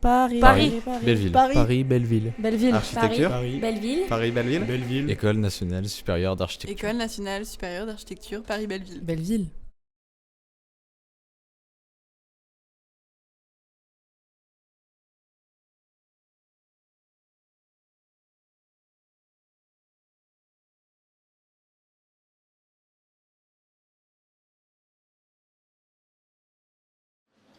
Paris. Belleville. Paris, Belleville. Belleville. Architecture. Belleville. Paris, Belleville. Belleville. École nationale supérieure d'architecture. École nationale supérieure d'architecture Paris-Belleville. Belleville.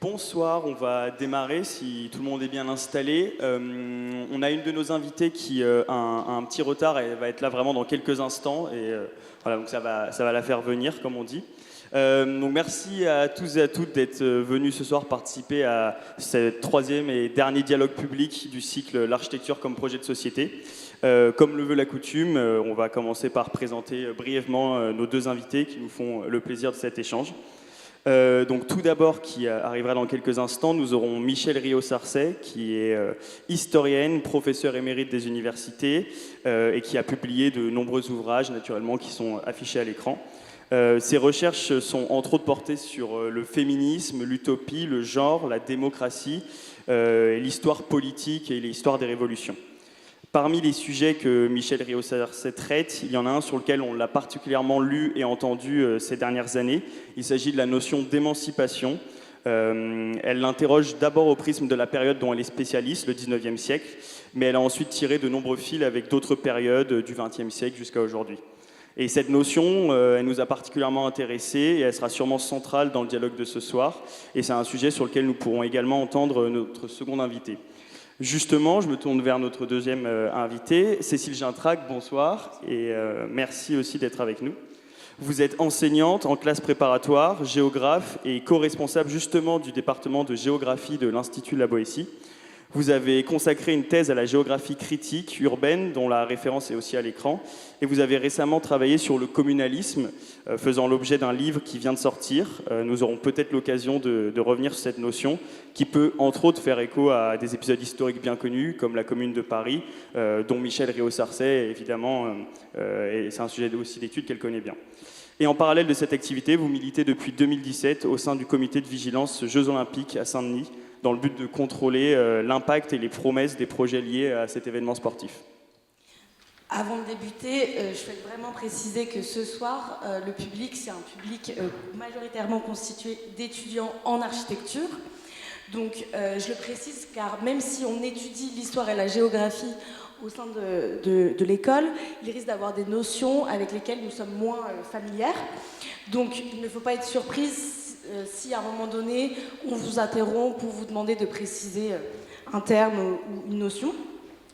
Bonsoir, on va démarrer si tout le monde est bien installé. On a une de nos invitées qui a un petit retard, elle va être là vraiment dans quelques instants et voilà, donc ça va la faire venir comme on dit. Donc merci à tous et à toutes d'être venus ce soir participer à ce troisième et dernier dialogue public du cycle L'architecture comme projet de société. Comme le veut la coutume, on va commencer par présenter brièvement nos deux invités qui nous font le plaisir de cet échange. Donc tout d'abord, qui arrivera dans quelques instants, nous aurons Michèle Riot-Sarcey, qui est historienne, professeure émérite des universités et qui a publié de nombreux ouvrages, naturellement, qui sont affichés à l'écran. Ses recherches sont entre autres portées sur le féminisme, l'utopie, le genre, la démocratie, l'histoire politique et l'histoire des révolutions. Parmi les sujets que Michèle Riot-Sarcey traite, il y en a un sur lequel on l'a particulièrement lu et entendu ces dernières années. Il s'agit de la notion d'émancipation. Elle l'interroge d'abord au prisme de la période dont elle est spécialiste, le 19e siècle, mais elle a ensuite tiré de nombreux fils avec d'autres périodes du 20e siècle jusqu'à aujourd'hui. Et cette notion, elle nous a particulièrement intéressés et elle sera sûrement centrale dans le dialogue de ce soir. Et c'est un sujet sur lequel nous pourrons également entendre notre second invité. Justement, je me tourne vers notre deuxième invitée, Cécile Gintrac, bonsoir, et merci aussi d'être avec nous. Vous êtes enseignante en classe préparatoire, géographe et co-responsable justement du département de géographie de l'Institut de la Boétie. Vous avez consacré une thèse à la géographie critique urbaine, dont la référence est aussi à l'écran, et vous avez récemment travaillé sur le communalisme, faisant l'objet d'un livre qui vient de sortir. Nous aurons peut-être l'occasion de revenir sur cette notion, qui peut entre autres faire écho à des épisodes historiques bien connus, comme la Commune de Paris, dont Michèle Riot-Sarcey, évidemment, et c'est un sujet aussi d'étude qu'elle connaît bien. Et en parallèle de cette activité, vous militez depuis 2017 au sein du comité de vigilance Jeux Olympiques à Saint-Denis, dans le but de contrôler l'impact et les promesses des projets liés à cet événement sportif. Avant de débuter, je souhaite vraiment préciser que ce soir, le public, c'est un public majoritairement constitué d'étudiants en architecture. Donc, je le précise car même si on étudie l'histoire et la géographie au sein de l'école, il risque d'avoir des notions avec lesquelles nous sommes moins familières. Donc, il ne faut pas être surprise si à un moment donné, on vous interrompt pour vous demander de préciser un terme ou une notion.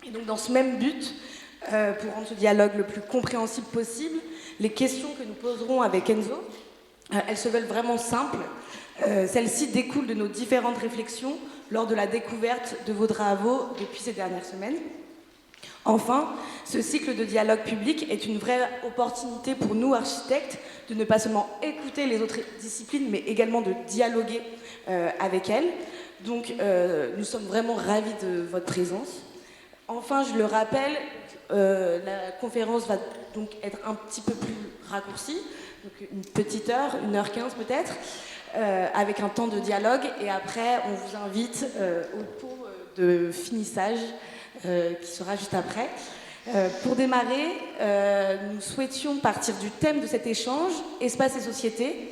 Et donc dans ce même but, pour rendre ce dialogue le plus compréhensible possible, les questions que nous poserons avec Enzo, elles se veulent vraiment simples. Celles-ci découlent de nos différentes réflexions lors de la découverte de vos travaux depuis ces dernières semaines. Enfin, ce cycle de dialogue public est une vraie opportunité pour nous, architectes, de ne pas seulement écouter les autres disciplines, mais également de dialoguer avec elles. Donc, nous sommes vraiment ravis de votre présence. Enfin, je le rappelle, la conférence va donc être un petit peu plus raccourcie, donc une petite heure, 1h15 peut-être, avec un temps de dialogue. Et après, on vous invite au pot de finissage, qui sera juste après. Pour démarrer, nous souhaitions partir du thème de cet échange, espace et société,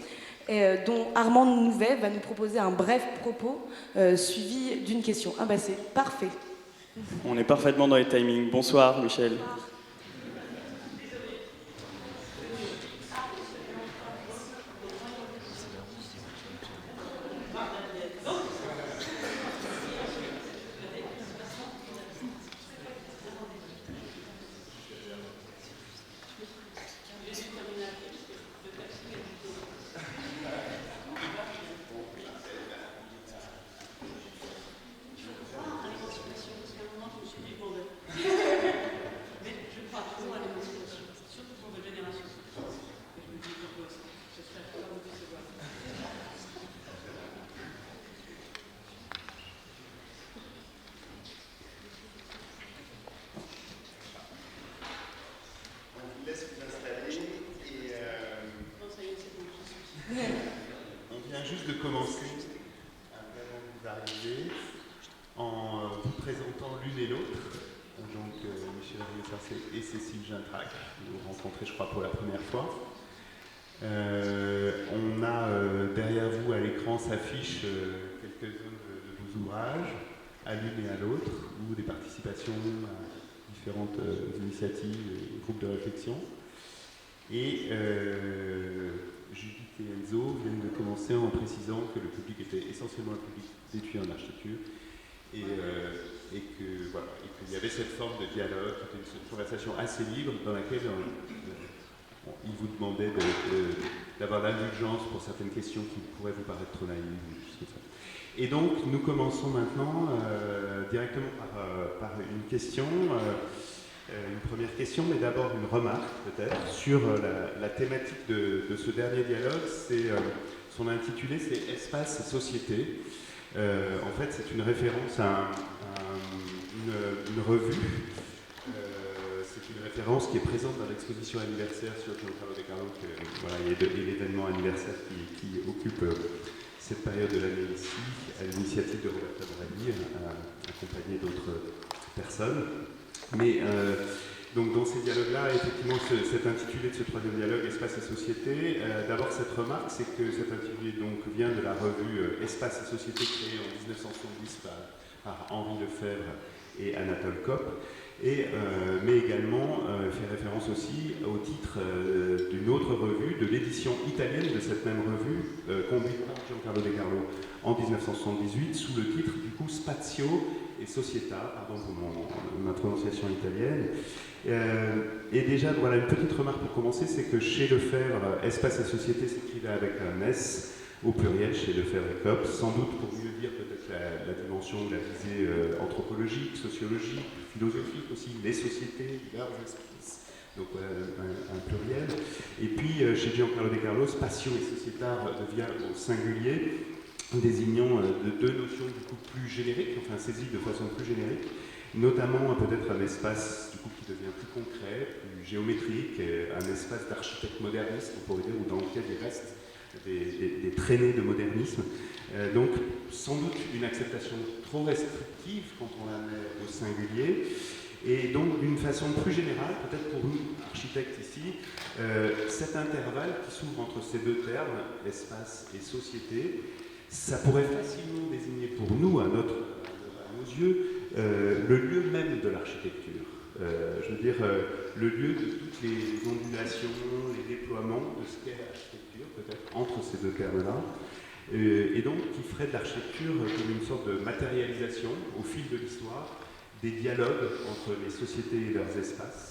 dont Armand Nouvet va nous proposer un bref propos suivi d'une question. Ah bah c'est parfait. On est parfaitement dans les timings. Bonsoir Michèle. présentant l'une et l'autre, donc Michel Rieux-Sarcey et Cécile Gintrac, que vous rencontrez, je crois, pour la première fois. On a derrière vous, à l'écran, s'affichent quelques-uns de vos ouvrages, à l'une et à l'autre, ou des participations à différentes initiatives et groupes de réflexion. Et Judith et Enzo viennent de commencer en précisant que le public était essentiellement un public d'étudiants en architecture et qu'il y avait cette forme de dialogue, une conversation assez libre dans laquelle ils vous demandaient d'avoir l'indulgence pour certaines questions qui pourraient vous paraître trop naïves ou des choses comme ça. Et donc nous commençons maintenant directement par une question. Une première question, mais d'abord une remarque peut-être sur la thématique de ce dernier dialogue. Son intitulé, c'est Espace et Société. En fait, c'est une référence à une revue. C'est une référence qui est présente dans l'exposition anniversaire sur Giancarlo De Carlo, et l'événement anniversaire qui occupe cette période de l'année ici, à l'initiative de Roberta Morelli, accompagné d'autres personnes. Mais donc dans ces dialogues-là, effectivement, cet intitulé de ce troisième dialogue, Espace et Société, d'abord cette remarque, c'est que cet intitulé donc, vient de la revue Espace et Société créée en 1970 par Henri Lefebvre et Anatole Kopp, mais également fait référence aussi au titre d'une autre revue, de l'édition italienne de cette même revue, conduite par Giancarlo De Carlo en 1978, sous le titre du coup Spazio et Società, pardon pour ma prononciation italienne. Et déjà, voilà une petite remarque pour commencer, c'est que chez Lefebvre, Espace et Société s'écrivait avec un S au pluriel, chez Lefebvre et Kopp, sans doute pour mieux dire peut-être la dimension, la visée anthropologique, sociologique, philosophique aussi, les sociétés, leurs espaces, donc voilà un pluriel. Et puis chez Giancarlo De Carlo, Spazio et Società devient au singulier, désignant deux notions du coup plus génériques, enfin saisies de façon plus générique, notamment peut-être un espace du coup qui devient plus concret, plus géométrique, un espace d'architecte moderniste, on pourrait dire, ou dans lequel il reste des traînées de modernisme. Donc sans doute une acceptation trop restrictive quand on la met au singulier. Et donc d'une façon plus générale, peut-être pour nous, architectes ici, cet intervalle qui s'ouvre entre ces deux termes, espace et société, ça pourrait facilement désigner pour nous, à nos yeux, le lieu même de l'architecture. Je veux dire, le lieu de toutes les ondulations, les déploiements de ce qu'est l'architecture, peut-être entre ces deux termes-là, et donc qui ferait de l'architecture comme une sorte de matérialisation au fil de l'histoire des dialogues entre les sociétés et leurs espaces.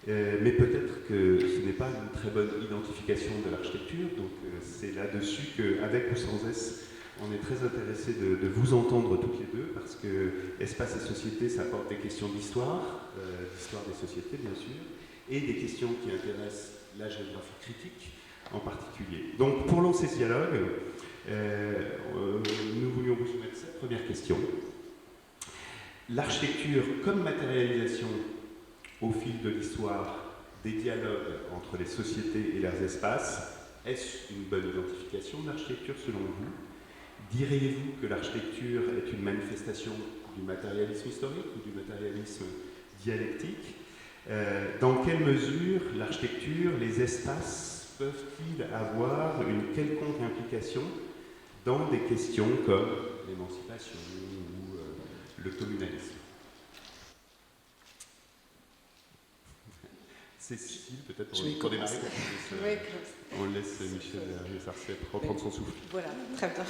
Mais peut-être que ce n'est pas une très bonne identification de l'architecture, donc c'est là-dessus qu'avec ou sans S, on est très intéressé de vous entendre toutes les deux, parce que Espace et Société, ça porte des questions d'histoire, d'histoire des sociétés bien sûr, et des questions qui intéressent la géographie critique en particulier. Donc pour lancer ce dialogue, nous voulions vous soumettre cette première question. L'architecture comme matérialisation au fil de l'histoire des dialogues entre les sociétés et leurs espaces, est-ce une bonne identification de l'architecture selon vous? Diriez-vous que l'architecture est une manifestation du matérialisme historique ou du matérialisme dialectique? Dans quelle mesure l'architecture, les espaces peuvent-ils avoir une quelconque implication dans des questions comme l'émancipation ou le communalisme? Cécile, peut-être pour démarrer, on laisse Michel Rieux-Sarcey reprendre son souffle. Voilà, très bien.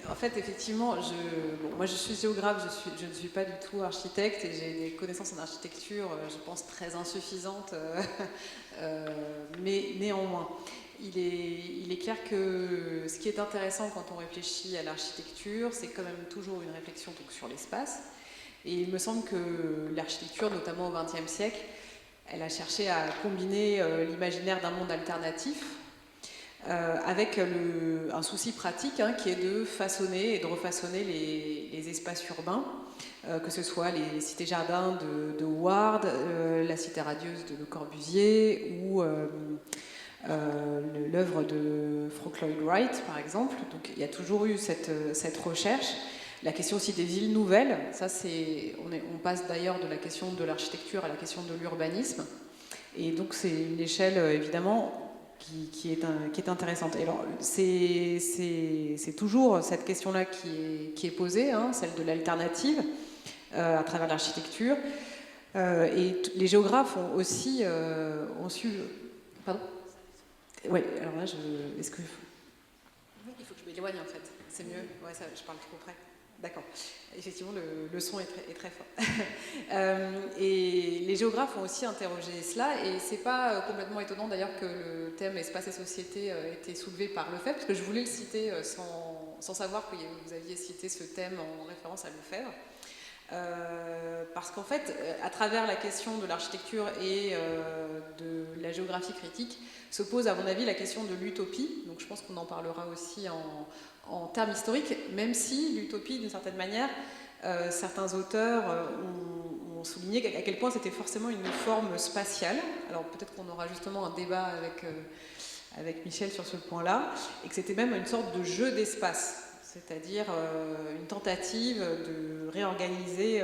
En fait, effectivement, moi je suis géographe, je ne suis pas du tout architecte et j'ai des connaissances en architecture, je pense, très insuffisantes, mais néanmoins. Il est clair que ce qui est intéressant quand on réfléchit à l'architecture, c'est quand même toujours une réflexion donc, sur l'espace. Et il me semble que l'architecture, notamment au XXe siècle, elle a cherché à combiner l'imaginaire d'un monde alternatif avec un souci pratique qui est de façonner et de refaçonner les espaces urbains, que ce soit les cités-jardins de Howard, la cité radieuse de Le Corbusier ou l'œuvre de Frank Lloyd Wright, par exemple. Donc il y a toujours eu cette recherche La question aussi des villes nouvelles, ça on passe d'ailleurs de la question de l'architecture à la question de l'urbanisme. Et donc c'est une échelle évidemment qui est intéressante. Et alors c'est toujours cette question-là qui est posée, hein, celle de l'alternative à travers l'architecture. Et les géographes ont aussi su... Pardon ? Oui, alors là, est-ce que... Il faut que je m'éloigne en fait, c'est mieux. Ouais, ça, je parle trop près. D'accord. Effectivement, le son est très fort. Et les géographes ont aussi interrogé cela, et c'est pas complètement étonnant d'ailleurs que le thème espace et société ait été soulevé par Lefebvre, parce que je voulais le citer sans savoir que vous aviez cité ce thème en référence à Lefebvre. Parce qu'en fait, à travers la question de l'architecture et de la géographie critique, se pose à mon avis la question de l'utopie. Donc je pense qu'on en parlera aussi en termes historiques, même si l'utopie, d'une certaine manière, certains auteurs ont souligné à quel point c'était forcément une forme spatiale. Alors peut-être qu'on aura justement un débat avec Michel sur ce point-là, et que c'était même une sorte de jeu d'espace. C'est-à-dire une tentative de réorganiser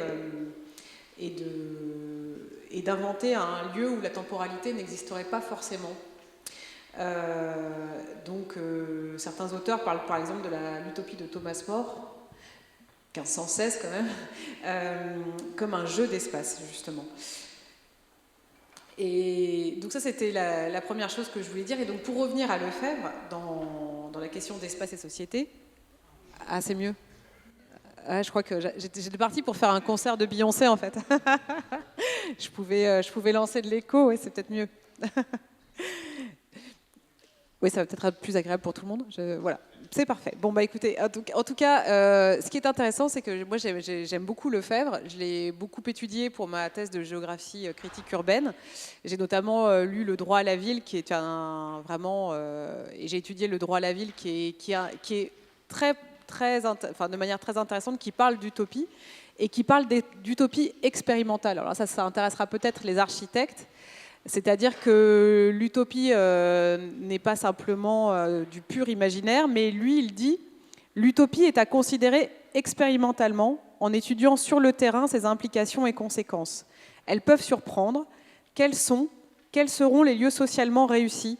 et d'inventer un lieu où la temporalité n'existerait pas forcément. Donc certains auteurs parlent par exemple de l'utopie de Thomas More, 1516 quand même, comme un jeu d'espace justement. Et donc ça c'était la première chose que je voulais dire. Et donc pour revenir à Lefebvre, dans la question d'espace et société, ah, c'est mieux. Ah, je crois que j'étais partie pour faire un concert de Beyoncé, en fait. je pouvais lancer de l'écho, oui, c'est peut-être mieux. Oui, ça va peut-être être plus agréable pour tout le monde. Voilà, c'est parfait. Bon, bah écoutez, en tout cas, ce qui est intéressant, c'est que moi, j'aime beaucoup Lefebvre. Je l'ai beaucoup étudié pour ma thèse de géographie critique urbaine. J'ai notamment lu Le droit à la ville, qui est et j'ai étudié le droit à la ville, qui est de manière très intéressante, qui parle d'utopie et qui parle d'utopie expérimentale. Alors ça intéressera peut-être les architectes, c'est-à-dire que l'utopie n'est pas simplement du pur imaginaire, mais lui, il dit l'utopie est à considérer expérimentalement en étudiant sur le terrain ses implications et conséquences. Elles peuvent surprendre. Quels seront les lieux socialement réussis?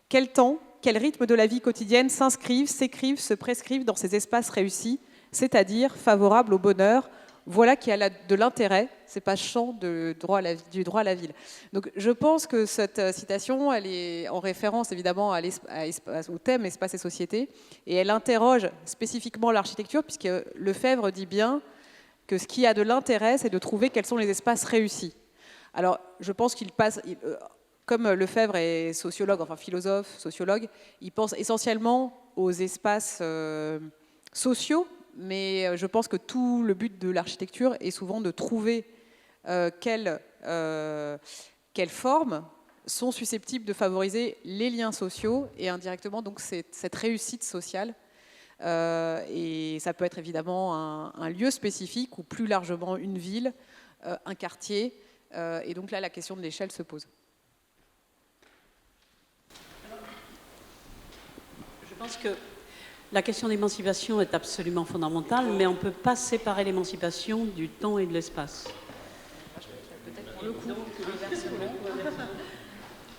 Quel temps, quel rythme de la vie quotidienne s'écrivent, se prescrivent dans ces espaces réussis, c'est-à-dire favorables au bonheur? Voilà qui a de l'intérêt, c'est pas champ du droit à la ville. Donc je pense que cette citation, elle est en référence évidemment au thème espace et société, et elle interroge spécifiquement l'architecture, puisque Lefebvre dit bien que ce qui a de l'intérêt, c'est de trouver quels sont les espaces réussis. Alors je pense qu'il passe... Comme Lefebvre est sociologue, enfin philosophe, sociologue, il pense essentiellement aux espaces sociaux, mais je pense que tout le but de l'architecture est souvent de trouver quelles formes sont susceptibles de favoriser les liens sociaux et indirectement donc cette réussite sociale. Et ça peut être évidemment un lieu spécifique ou plus largement une ville, un quartier. Et donc là, la question de l'échelle se pose. Je pense que la question d'émancipation est absolument fondamentale, mais on ne peut pas séparer l'émancipation du temps et de l'espace. Peut-être pour le coup que l'inversement.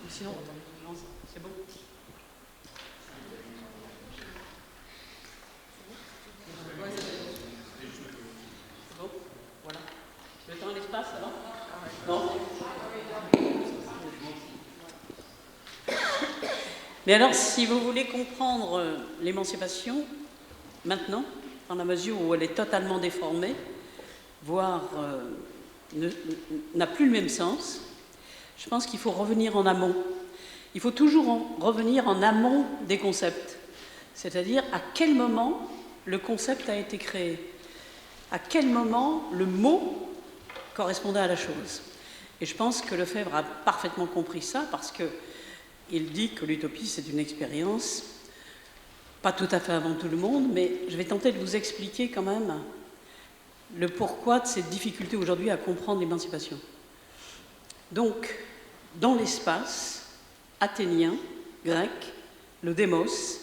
Sinon, c'est bon. C'est bon. Voilà. Le temps et l'espace, alors ? Non. Mais alors, si vous voulez comprendre l'émancipation, maintenant, dans la mesure où elle est totalement déformée, voire n'a plus le même sens, je pense qu'il faut revenir en amont. Il faut toujours revenir en amont des concepts. C'est-à-dire, à quel moment le concept a été créé? À quel moment le mot correspondait à la chose? Et je pense que Lefebvre a parfaitement compris ça, parce que il dit que l'utopie, c'est une expérience, pas tout à fait avant tout le monde, mais je vais tenter de vous expliquer quand même le pourquoi de cette difficulté aujourd'hui à comprendre l'émancipation. Donc, dans l'espace athénien, grec, le démos,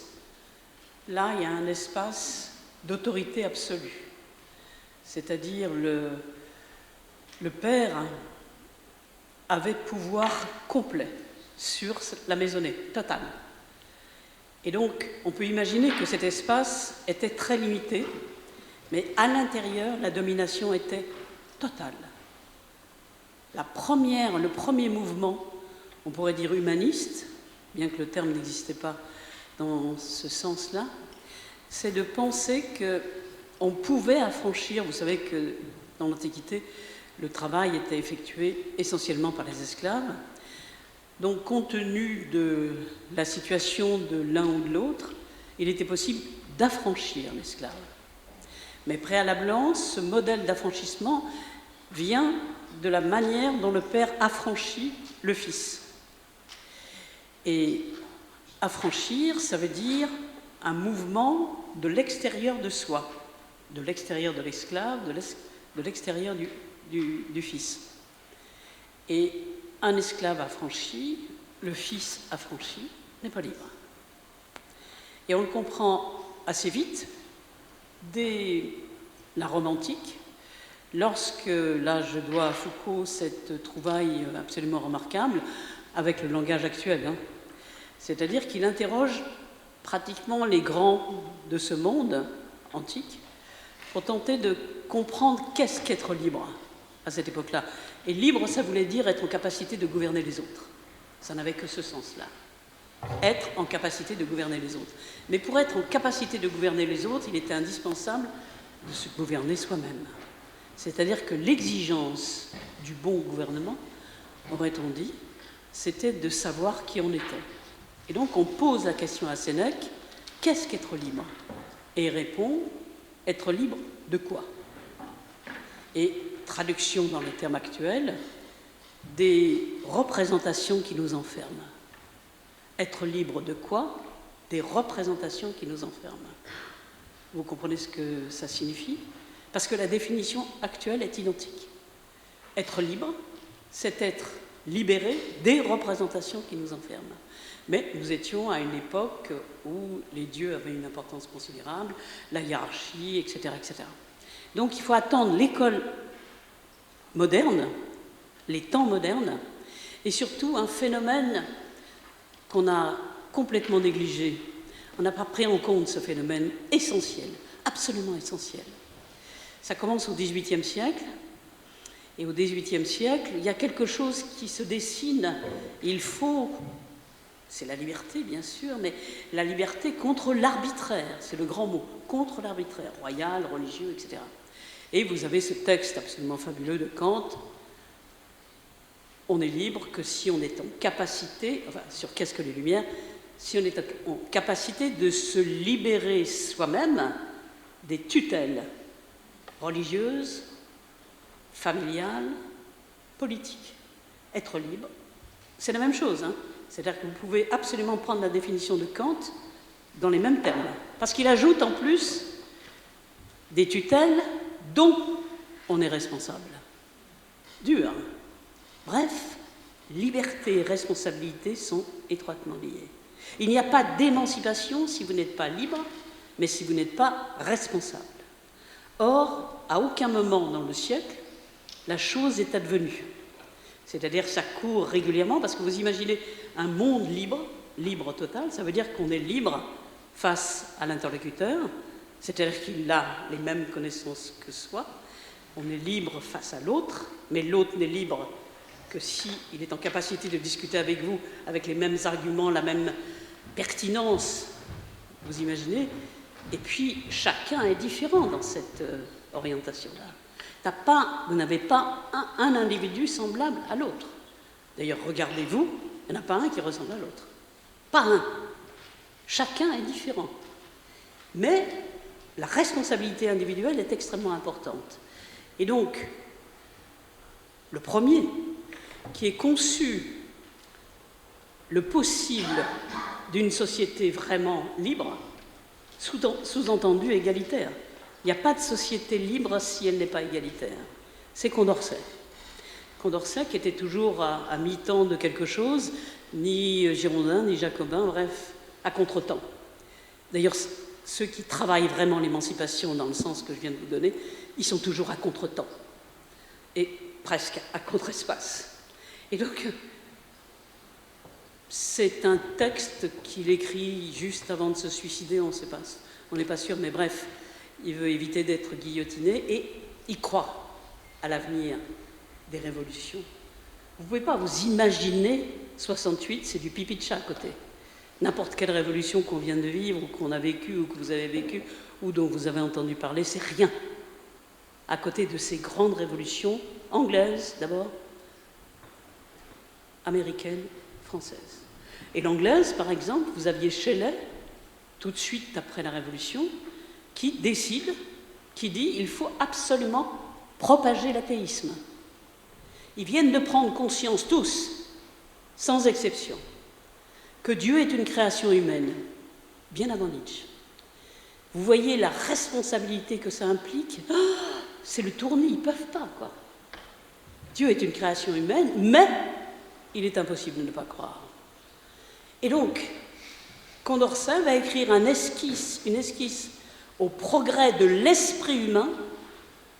là, il y a un espace d'autorité absolue. c'est-à-dire le père avait pouvoir complet sur la maisonnée, totale. Et donc, on peut imaginer que cet espace était très limité, mais à l'intérieur, la domination était totale. Le premier mouvement, on pourrait dire humaniste, bien que le terme n'existait pas dans ce sens-là, c'est de penser qu'on pouvait affranchir, vous savez que dans l'Antiquité, le travail était effectué essentiellement par les esclaves. Donc, compte tenu de la situation de l'un ou de l'autre, il était possible d'affranchir l'esclave. Mais préalablement, ce modèle d'affranchissement vient de la manière dont le père affranchit le fils. Et affranchir, ça veut dire un mouvement de l'extérieur de soi, de l'extérieur de l'esclave, de l'extérieur du fils. Et un esclave affranchi, le fils affranchi, n'est pas libre. Et on le comprend assez vite, dès la Rome antique, lorsque, là je dois à Foucault cette trouvaille absolument remarquable, avec le langage actuel, c'est-à-dire qu'il interroge pratiquement les grands de ce monde antique pour tenter de comprendre qu'est-ce qu'être libre à cette époque-là. Et libre, ça voulait dire être en capacité de gouverner les autres. Ça n'avait que ce sens-là. Être en capacité de gouverner les autres. Mais pour être en capacité de gouverner les autres, il était indispensable de se gouverner soi-même. C'est-à-dire que l'exigence du bon gouvernement, aurait-on dit, c'était de savoir qui on était. Et donc on pose la question à Sénèque, qu'est-ce qu'être libre? Et il répond, être libre de quoi? Et traduction dans les termes actuels, des représentations qui nous enferment. Être libre de quoi? Des représentations qui nous enferment. Vous comprenez ce que ça signifie? Parce que la définition actuelle est identique. Être libre, c'est être libéré des représentations qui nous enferment. Mais nous étions à une époque où les dieux avaient une importance considérable, la hiérarchie, etc., etc. Donc il faut attendre l'école moderne, les temps modernes, et surtout un phénomène qu'on a complètement négligé. On n'a pas pris en compte ce phénomène essentiel, absolument essentiel. Ça commence au XVIIIe siècle, et au XVIIIe siècle, il y a quelque chose qui se dessine. Il faut, c'est la liberté bien sûr, mais la liberté contre l'arbitraire, c'est le grand mot, contre l'arbitraire, royal, religieux, etc. Et vous avez ce texte absolument fabuleux de Kant, on est libre que si on est en capacité, enfin sur qu'est-ce que les Lumières, si on est en capacité de se libérer soi-même des tutelles religieuses, familiales, politiques. Être libre, c'est la même chose. C'est-à-dire que vous pouvez absolument prendre la définition de Kant dans les mêmes termes. Parce qu'il ajoute en plus des tutelles dont on est responsable. Dur. Bref, liberté et responsabilité sont étroitement liées. Il n'y a pas d'émancipation si vous n'êtes pas libre, mais si vous n'êtes pas responsable. Or, à aucun moment dans le siècle, la chose est advenue. C'est-à-dire que ça court régulièrement, parce que vous imaginez un monde libre, libre total, ça veut dire qu'on est libre face à l'interlocuteur, c'est-à-dire qu'il a les mêmes connaissances que soi, on est libre face à l'autre, mais l'autre n'est libre que s'il est en capacité de discuter avec vous, avec les mêmes arguments, la même pertinence, vous imaginez. Et puis, chacun est différent dans cette orientation-là. Vous n'avez pas un individu semblable à l'autre. D'ailleurs, regardez-vous, il n'y en a pas un qui ressemble à l'autre. Pas un. Chacun est différent. Mais la responsabilité individuelle est extrêmement importante. Et donc, le premier, qui est conçu le possible d'une société vraiment libre, sous-entendu égalitaire. Il n'y a pas de société libre si elle n'est pas égalitaire. C'est Condorcet. Condorcet qui était toujours à mi-temps de quelque chose, ni girondin, ni jacobin, bref, à contre-temps. D'ailleurs, ceux qui travaillent vraiment l'émancipation dans le sens que je viens de vous donner, ils sont toujours à contre-temps, et presque à contre-espace. Et donc, c'est un texte qu'il écrit juste avant de se suicider, on n'est pas sûr, mais bref, il veut éviter d'être guillotiné, et il croit à l'avenir des révolutions. Vous ne pouvez pas vous imaginer 68, c'est du pipi de chat à côté. N'importe quelle révolution qu'on vient de vivre, ou qu'on a vécue, ou que vous avez vécue, ou dont vous avez entendu parler, c'est rien à côté de ces grandes révolutions anglaises d'abord, américaines, françaises. Et l'anglaise, par exemple, vous aviez Shelley, tout de suite après la Révolution, qui décide, qui dit il faut absolument propager l'athéisme. Ils viennent de prendre conscience tous, sans exception, que Dieu est une création humaine, bien avant Nietzsche. Vous voyez la responsabilité que ça implique. Oh, c'est le tournis, ils ne peuvent pas, quoi. Dieu est une création humaine, mais il est impossible de ne pas croire. Et donc, Condorcet va écrire une esquisse au progrès de l'esprit humain.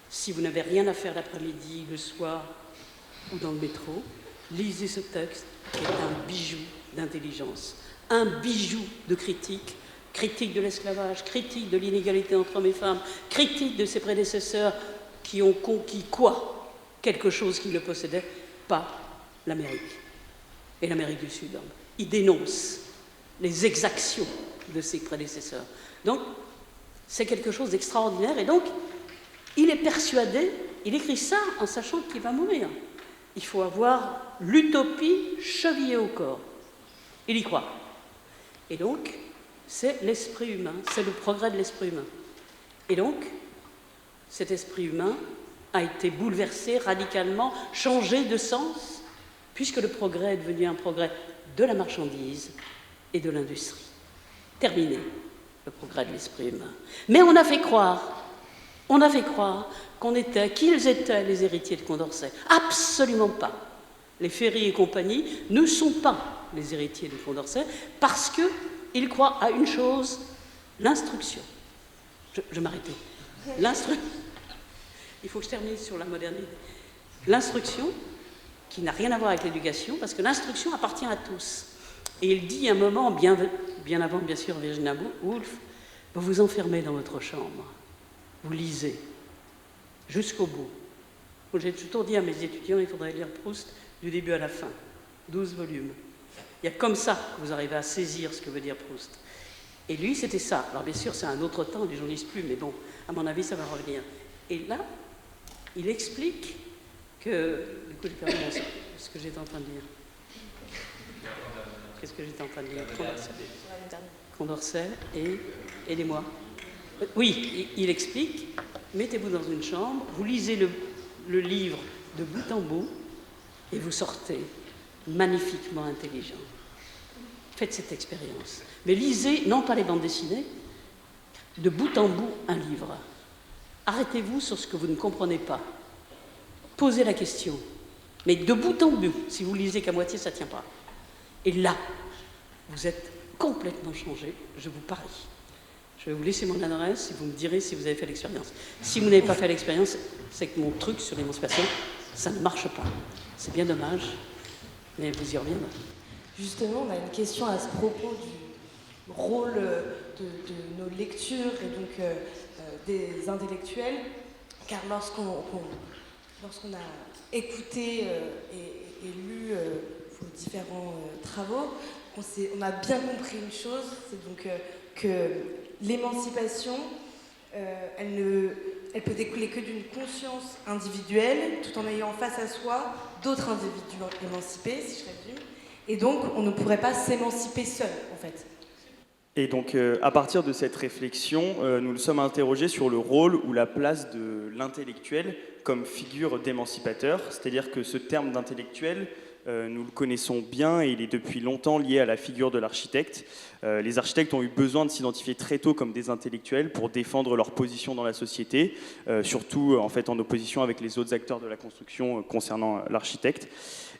Si vous n'avez rien à faire l'après-midi, le soir ou dans le métro, lisez ce texte qui est un bijou d'intelligence, un bijou de critique, critique de l'esclavage, critique de l'inégalité entre hommes et femmes, critique de ses prédécesseurs qui ont conquis quoi? Quelque chose qu'ils ne possédaient pas, l'Amérique et l'Amérique du Sud. Il dénonce les exactions de ses prédécesseurs. Donc, c'est quelque chose d'extraordinaire. Et donc, il est persuadé, il écrit ça en sachant qu'il va mourir. Il faut avoir l'utopie chevillée au corps. Il y croit. Et donc, c'est l'esprit humain, c'est le progrès de l'esprit humain. Et donc, cet esprit humain a été bouleversé radicalement, changé de sens, puisque le progrès est devenu un progrès de la marchandise et de l'industrie. Terminé, le progrès de l'esprit humain. Mais on a fait croire qu'ils étaient les héritiers de Condorcet. Absolument pas. Les Ferry et compagnie ne sont pas les héritiers de Condorcet parce qu'ils croient à une chose, l'instruction. Je m'arrête. Il faut que je termine sur la modernité. L'instruction, qui n'a rien à voir avec l'éducation, parce que l'instruction appartient à tous. Et il dit un moment, bien avant, bien sûr, Virginia Woolf, vous vous enfermez dans votre chambre, vous lisez, jusqu'au bout. J'ai toujours dit à mes étudiants, il faudrait lire Proust du début à la fin, 12 volumes. Il y a comme ça que vous arrivez à saisir ce que veut dire Proust. Et lui, c'était ça. Alors bien sûr, c'est un autre temps, les gens ne lisent plus, mais bon, à mon avis, ça va revenir. Et là, il explique que... Du coup, j'ai perdu ce que j'étais en train de dire. Qu'est-ce que j'étais en train de dire? Condorcet et... Aidez-moi. Oui, il explique, mettez-vous dans une chambre, vous lisez le livre de bout en bout, et vous sortez magnifiquement intelligent. Faites cette expérience. Mais lisez, non pas les bandes dessinées, de bout en bout un livre. Arrêtez-vous sur ce que vous ne comprenez pas. Posez la question. Mais de bout en bout, si vous lisez qu'à moitié, ça ne tient pas. Et là, vous êtes complètement changé, je vous parie. Je vais vous laisser mon adresse et vous me direz si vous avez fait l'expérience. Si vous n'avez pas fait l'expérience, c'est que mon truc sur l'émancipation, ça ne marche pas. C'est bien dommage, mais vous y reviendrez. Justement, on a une question à ce propos du rôle de nos lectures et donc des intellectuels, car lorsqu'on a écouté et lu vos différents travaux, on a bien compris une chose, c'est donc que l'émancipation, elle peut découler que d'une conscience individuelle, tout en ayant face à soi d'autres individus émancipés, si je résume. Et donc, on ne pourrait pas s'émanciper seul, en fait. Et donc, à partir de cette réflexion, nous nous sommes interrogés sur le rôle ou la place de l'intellectuel comme figure d'émancipateur. C'est-à-dire que ce terme d'intellectuel, nous le connaissons bien et il est depuis longtemps lié à la figure de l'architecte. Les architectes ont eu besoin de s'identifier très tôt comme des intellectuels pour défendre leur position dans la société, surtout en fait en opposition avec les autres acteurs de la construction concernant l'architecte.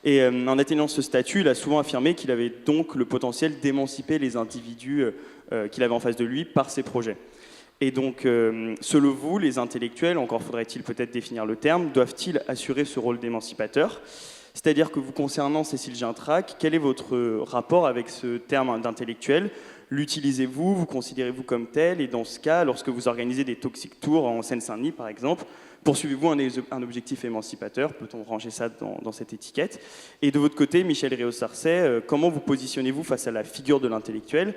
Et en atteignant ce statut, il a souvent affirmé qu'il avait donc le potentiel d'émanciper les individus qu'il avait en face de lui par ses projets. Et donc, selon vous, les intellectuels, encore faudrait-il peut-être définir le terme, doivent-ils assurer ce rôle d'émancipateur ? C'est-à-dire que vous concernant Cécile Gintrac, quel est votre rapport avec ce terme d'intellectuel ? L'utilisez-vous ? Vous considérez-vous comme tel ? Et dans ce cas, lorsque vous organisez des Toxic Tours en Seine-Saint-Denis, par exemple, poursuivez-vous un objectif émancipateur ? Peut-on ranger ça dans cette étiquette ? Et de votre côté, Michel Réaux-Sarcey, comment vous positionnez-vous face à la figure de l'intellectuel ?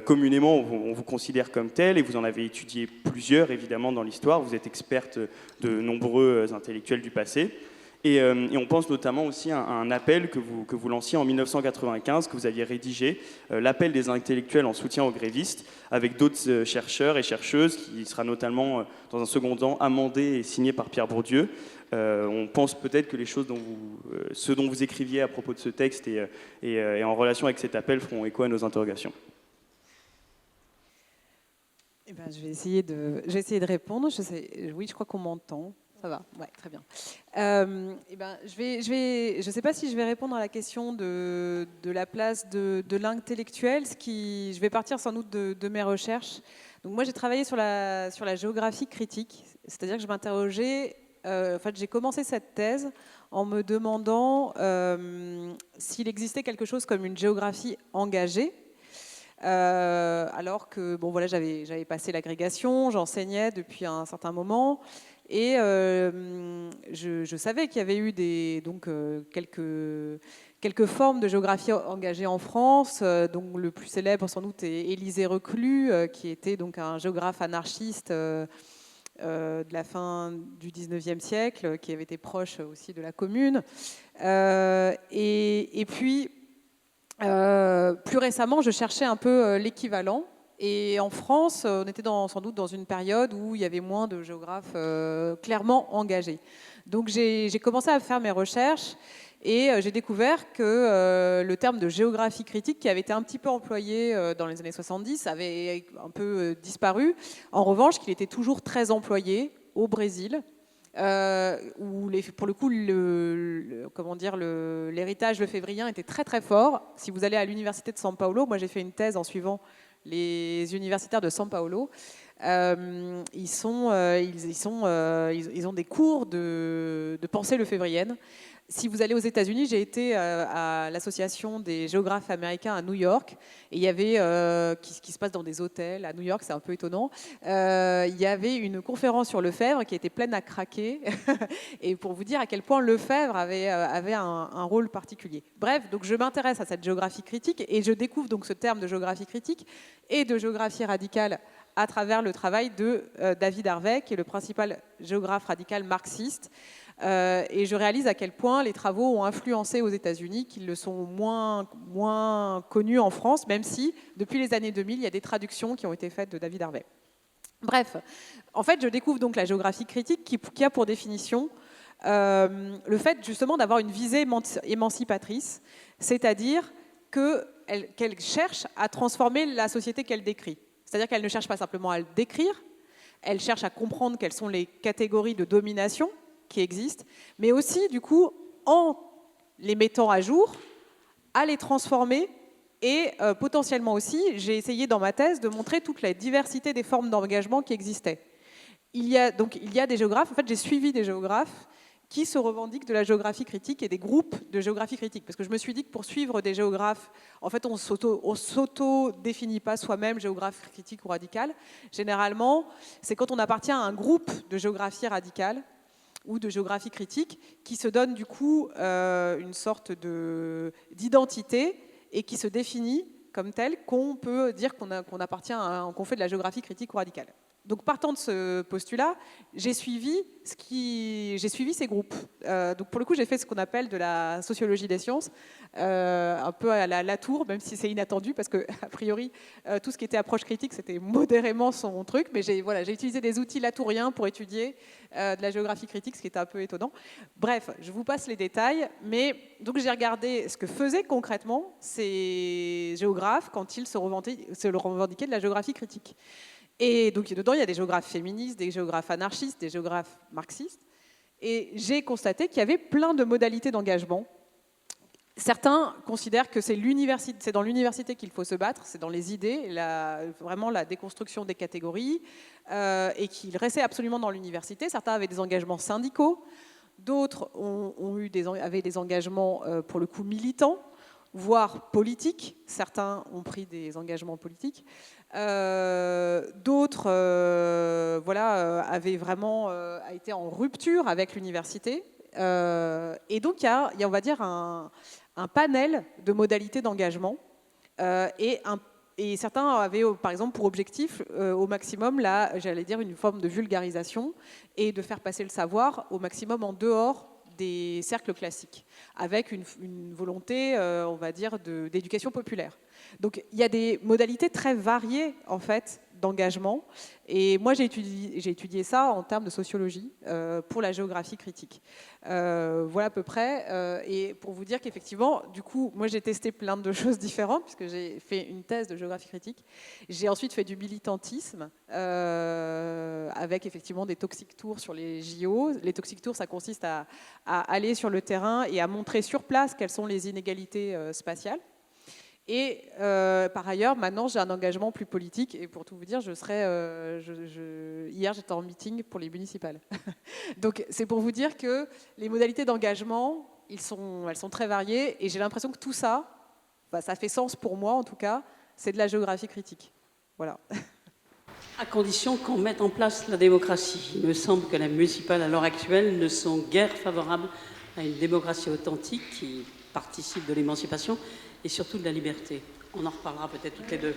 Communément, on vous considère comme tel, et vous en avez étudié plusieurs, évidemment, dans l'histoire. Vous êtes experte de nombreux intellectuels du passé. Et on pense notamment aussi à un appel que vous lanciez en 1995, que vous aviez rédigé, l'appel des intellectuels en soutien aux grévistes, avec d'autres chercheurs et chercheuses, qui sera notamment, dans un second temps, amendé et signé par Pierre Bourdieu. On pense peut-être que les choses ce dont vous écriviez à propos de ce texte et en relation avec cet appel feront écho à nos interrogations. Eh ben, je vais essayer de répondre. Oui, je crois qu'on m'entend. Ça va, ouais, très bien. Je sais pas si je vais répondre à la question de la place de l'intellectuel. Je vais partir sans doute de mes recherches. Donc moi, j'ai travaillé sur la géographie critique, c'est-à-dire que je m'interrogeais. En fait, j'ai commencé cette thèse en me demandant s'il existait quelque chose comme une géographie engagée. Alors que bon, voilà, j'avais passé l'agrégation, j'enseignais depuis un certain moment. Et je savais qu'il y avait eu quelques formes de géographie engagée en France. Donc le plus célèbre sans doute est Élisée Reclus, qui était donc un géographe anarchiste de la fin du 19e siècle, qui avait été proche aussi de la Commune. Et puis, plus récemment, je cherchais un peu l'équivalent. Et en France, on était sans doute dans une période où il y avait moins de géographes clairement engagés. Donc j'ai commencé à faire mes recherches et j'ai découvert que le terme de géographie critique, qui avait été un petit peu employé dans les années 70, avait un peu disparu. En revanche, qu'il était toujours très employé au Brésil, où pour le coup, l'héritage lefévrien était très très fort. Si vous allez à l'université de São Paulo, moi j'ai fait une thèse en suivant les universitaires de São Paulo, ils ont des cours de pensée lefévrienne. Si vous allez aux États-Unis, j'ai été à l'association des géographes américains à New York, et il y avait, qui se passe dans des hôtels à New York, c'est un peu étonnant, il y avait une conférence sur Lefebvre qui était pleine à craquer, et pour vous dire à quel point Lefebvre avait un rôle particulier. Bref, donc je m'intéresse à cette géographie critique, et je découvre donc ce terme de géographie critique et de géographie radicale à travers le travail de David Harvey, qui est le principal géographe radical marxiste. Et je réalise à quel point les travaux ont influencé aux États-Unis, qu'ils le sont moins connus en France, même si, depuis les années 2000, il y a des traductions qui ont été faites de David Harvey. Bref, en fait, je découvre donc la géographie critique qui a pour définition le fait justement d'avoir une visée émancipatrice, c'est-à-dire qu'elle cherche à transformer la société qu'elle décrit. C'est-à-dire qu'elle ne cherche pas simplement à le décrire, elle cherche à comprendre quelles sont les catégories de domination qui existent, mais aussi, du coup, en les mettant à jour, à les transformer et potentiellement aussi, j'ai essayé dans ma thèse de montrer toute la diversité des formes d'engagement qui existaient. Il y a des géographes, en fait, j'ai suivi des géographes qui se revendiquent de la géographie critique et des groupes de géographie critique. Parce que je me suis dit que pour suivre des géographes, en fait, on s'auto-définit pas soi-même géographe critique ou radical. Généralement, c'est quand on appartient à un groupe de géographie radicale ou de géographie critique qui se donne du coup une sorte d'identité et qui se définit comme tel qu'on peut dire qu'on fait de la géographie critique ou radicale. Donc, partant de ce postulat, j'ai suivi ces groupes. Donc, pour le coup, j'ai fait ce qu'on appelle de la sociologie des sciences, un peu à la Latour, même si c'est inattendu, parce que a priori, tout ce qui était approche critique, c'était modérément son truc. Mais j'ai utilisé des outils latouriens pour étudier de la géographie critique, ce qui était un peu étonnant. Bref, je vous passe les détails. Mais donc, j'ai regardé ce que faisaient concrètement ces géographes quand ils se revendiquaient de la géographie critique. Et donc, dedans, il y a des géographes féministes, des géographes anarchistes, des géographes marxistes. Et j'ai constaté qu'il y avait plein de modalités d'engagement Certains considèrent que c'est dans l'université qu'il faut se battre, c'est dans les idées, vraiment la déconstruction des catégories, et qu'il restait absolument dans l'université. Certains avaient des engagements syndicaux, d'autres avaient des engagements, pour le coup, militants, voire politiques. Certains ont pris des engagements politiques. D'autres avaient vraiment été en rupture avec l'université. Et donc, il y a, on va dire, un panel de modalités d'engagement. Et certains avaient, par exemple, pour objectif, au maximum, j'allais dire, une forme de vulgarisation et de faire passer le savoir au maximum en dehors des cercles classiques, avec une volonté, on va dire, d'éducation populaire. Donc, il y a des modalités très variées, en fait, d'engagement. Et moi, j'ai étudié ça en termes de sociologie pour la géographie critique. Voilà à peu près. Et pour vous dire qu'effectivement, du coup, moi, j'ai testé plein de choses différentes, puisque j'ai fait une thèse de géographie critique. J'ai ensuite fait du militantisme, avec effectivement des toxic tours sur les JO. Les toxic tours, ça consiste à aller sur le terrain et à montrer sur place quelles sont les inégalités spatiales. Et par ailleurs, maintenant, j'ai un engagement plus politique. Et pour tout vous dire, hier, j'étais en meeting pour les municipales. Donc, c'est pour vous dire que les modalités d'engagement, elles sont très variées. Et j'ai l'impression que tout ça, ça fait sens pour moi, en tout cas, c'est de la géographie critique. Voilà. À condition qu'on mette en place la démocratie. Il me semble que les municipales, à l'heure actuelle, ne sont guère favorables à une démocratie authentique qui participe de l'émancipation et surtout de la liberté. On en reparlera peut-être toutes les deux.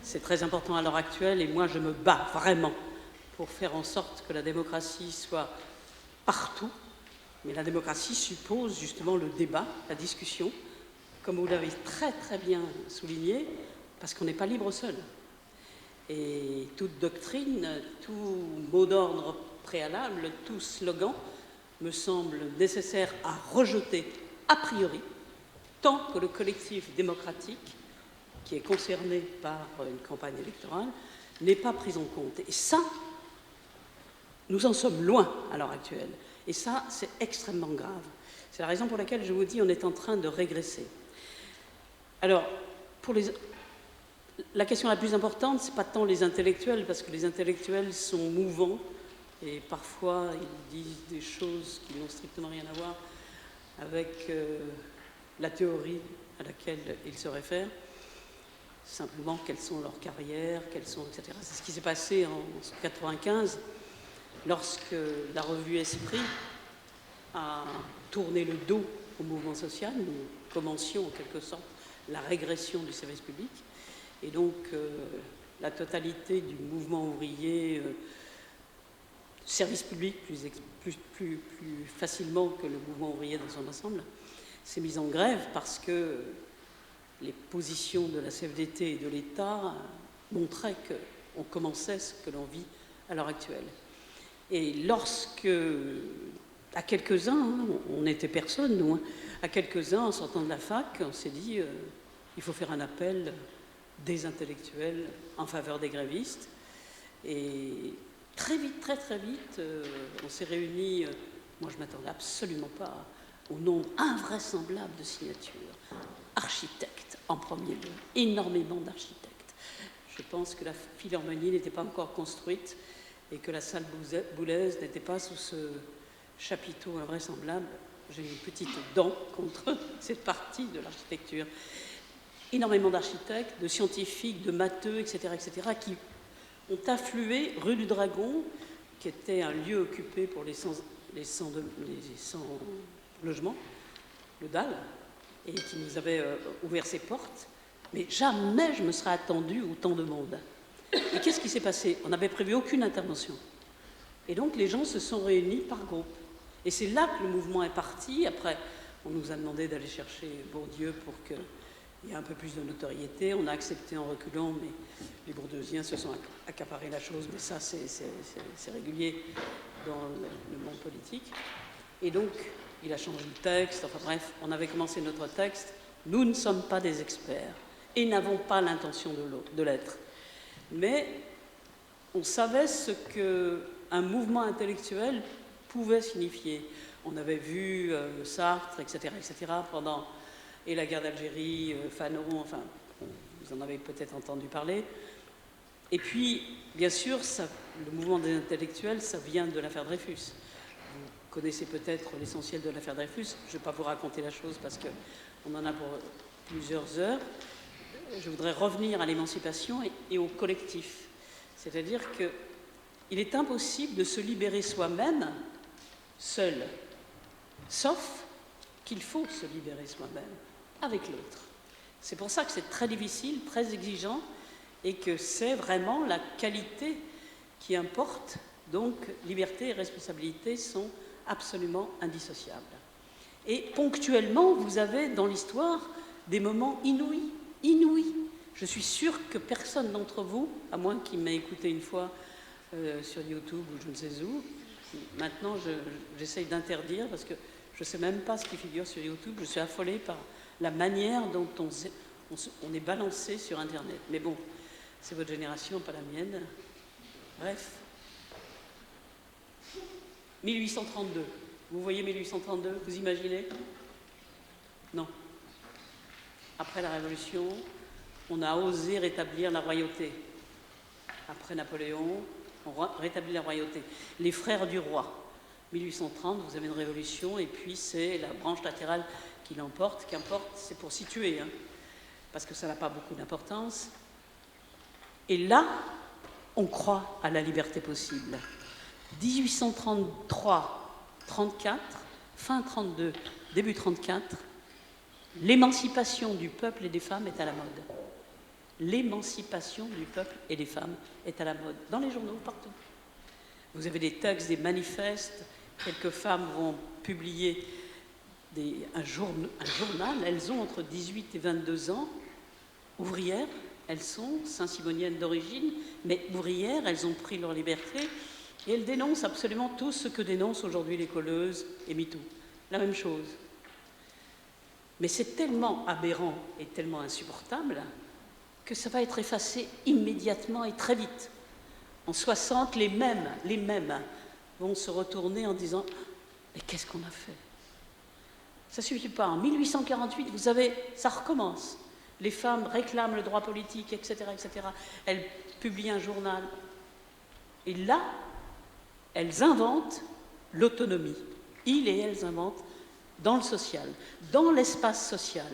C'est très important à l'heure actuelle et moi je me bats vraiment pour faire en sorte que la démocratie soit partout. Mais la démocratie suppose justement le débat, la discussion, comme vous l'avez très très bien souligné, parce qu'on n'est pas libre seul. Et toute doctrine, tout mot d'ordre préalable, tout slogan me semble nécessaire à rejeter a priori, tant que le collectif démocratique, qui est concerné par une campagne électorale, n'est pas pris en compte. Et ça, nous en sommes loin à l'heure actuelle. Et ça, c'est extrêmement grave. C'est la raison pour laquelle je vous dis qu'on est en train de régresser. Alors, la question la plus importante, ce n'est pas tant les intellectuels, parce que les intellectuels sont mouvants, et parfois ils disent des choses qui n'ont strictement rien à voir avec la théorie à laquelle ils se réfèrent, simplement quelles sont leurs carrières, etc. C'est ce qui s'est passé en 1995, lorsque la revue Esprit a tourné le dos au mouvement social. Nous commencions en quelque sorte la régression du service public, et donc la totalité du mouvement ouvrier, service public plus facilement que le mouvement ouvrier dans son ensemble, s'est mise en grève parce que les positions de la CFDT et de l'État montraient qu'on commençait ce que l'on vit à l'heure actuelle. Et lorsque, à quelques-uns, on n'était personne, nous, à quelques-uns, en sortant de la fac, on s'est dit il faut faire un appel des intellectuels en faveur des grévistes. Et très vite, très très vite, on s'est réunis, moi je ne m'attendais absolument pas au nombre invraisemblable de signatures. Architectes en premier lieu, énormément d'architectes. Je pense que la Philharmonie n'était pas encore construite et que la salle Boulez n'était pas sous ce chapiteau invraisemblable. J'ai une petite dent contre cette partie de l'architecture. Énormément d'architectes, de scientifiques, de matheux, etc., qui ont afflué rue du Dragon, qui était un lieu occupé pour les 100 logements, le DAL, et qui nous avait ouvert ses portes. Mais jamais je me serais attendue autant de monde. Et qu'est-ce qui s'est passé? On n'avait prévu aucune intervention. Et donc les gens se sont réunis par groupe. Et c'est là que le mouvement est parti. Après, on nous a demandé d'aller chercher Bourdieu pour qu'il y ait un peu plus de notoriété. On a accepté en reculant, mais les Bourdeusiens se sont accaparés la chose. Mais ça, c'est régulier dans le monde politique. Et donc, il a changé le texte. Enfin bref, on avait commencé notre texte. Nous ne sommes pas des experts et n'avons pas l'intention de l'être. Mais on savait ce qu'un mouvement intellectuel pouvait signifier. On avait vu Sartre, etc., pendant et la guerre d'Algérie, Fanon, enfin, vous en avez peut-être entendu parler. Et puis, bien sûr, le mouvement des intellectuels, ça vient de l'affaire Dreyfus. Vous connaissez peut-être l'essentiel de l'affaire Dreyfus. Je ne vais pas vous raconter la chose parce qu'on en a pour plusieurs heures. Je voudrais revenir à l'émancipation et au collectif. C'est-à-dire qu'il est impossible de se libérer soi-même seul, sauf qu'il faut se libérer soi-même avec l'autre. C'est pour ça que c'est très difficile, très exigeant, et que c'est vraiment la qualité qui importe. Donc, liberté et responsabilité sont absolument indissociables. Et ponctuellement, vous avez dans l'histoire des moments inouïs. Je suis sûre que personne d'entre vous, à moins qu'il m'ait écouté une fois sur YouTube ou je ne sais où, maintenant j'essaye d'interdire parce que je ne sais même pas ce qui figure sur YouTube. Je suis affolée par la manière dont on est balancé sur Internet. Mais bon, c'est votre génération, pas la mienne. Bref. 1832. Vous voyez 1832, vous imaginez? Non. Après la Révolution, on a osé rétablir la royauté. Après Napoléon, on rétablit la royauté. Les frères du roi. 1830, vous avez une révolution, et puis c'est la branche latérale qui l'emporte. Qu'importe, c'est pour situer, hein, parce que ça n'a pas beaucoup d'importance. Et là, on croit à la liberté possible. 1833, 34, fin 32, début 34, l'émancipation du peuple et des femmes est à la mode. L'émancipation du peuple et des femmes est à la mode, dans les journaux, partout. Vous avez des textes, des manifestes, quelques femmes vont publier un journal, elles ont entre 18 et 22 ans, ouvrières, elles sont saint-simoniennes d'origine, mais ouvrières, elles ont pris leur liberté, et elles dénoncent absolument tout ce que dénoncent aujourd'hui les colleuses et MeToo. La même chose. Mais c'est tellement aberrant et tellement insupportable que ça va être effacé immédiatement et très vite. En 60, les mêmes vont se retourner en disant « Mais qu'est-ce qu'on a fait ?» Ça ne suffit pas. En 1848, vous avez, ça recommence. Les femmes réclament le droit politique, etc., etc. Elles publient un journal. Et là, elles inventent l'autonomie. Ils et elles inventent dans le social, dans l'espace social.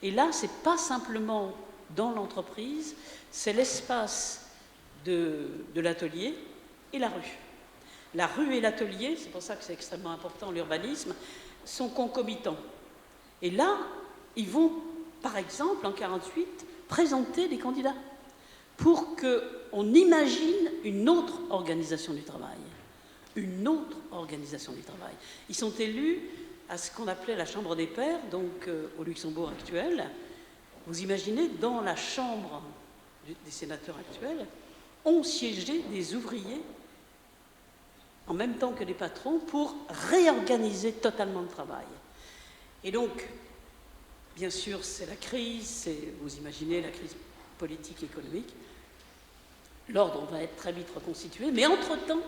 Et là, ce n'est pas simplement dans l'entreprise, c'est l'espace de l'atelier et la rue. La rue et l'atelier, c'est pour ça que c'est extrêmement important, l'urbanisme, sont concomitants. Et là, ils vont, par exemple, en 1948, présenter des candidats pour qu'on imagine une autre organisation du travail. Une autre organisation du travail. Ils sont élus à ce qu'on appelait la Chambre des pairs, donc au Luxembourg actuel. Vous imaginez, dans la Chambre des sénateurs actuels, ont siégé des ouvriers en même temps que des patrons pour réorganiser totalement le travail. Et donc, bien sûr, c'est la crise, vous imaginez la crise politique et économique. L'ordre va être très vite reconstitué, mais entre-temps,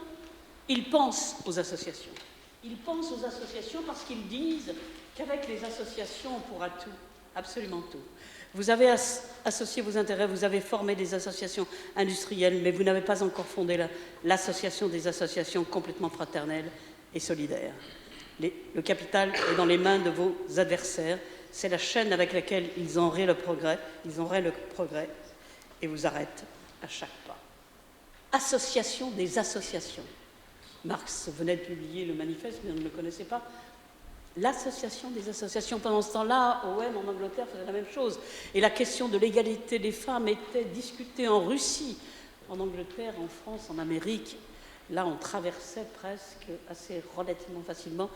ils pensent aux associations. Ils pensent aux associations parce qu'ils disent qu'avec les associations, on pourra tout, absolument tout. Vous avez associé vos intérêts, vous avez formé des associations industrielles, mais vous n'avez pas encore fondé l'association des associations complètement fraternelles et solidaires. Le capital est dans les mains de vos adversaires. C'est la chaîne avec laquelle ils auraient le progrès et vous arrêtent à chaque pas. Association des associations. Marx venait de publier le manifeste, mais on ne le connaissait pas. L'association des associations. Pendant ce temps-là, OM en Angleterre faisait la même chose. Et la question de l'égalité des femmes était discutée en Russie, en Angleterre, en France, en Amérique. Là, on traversait presque assez relativement facilement,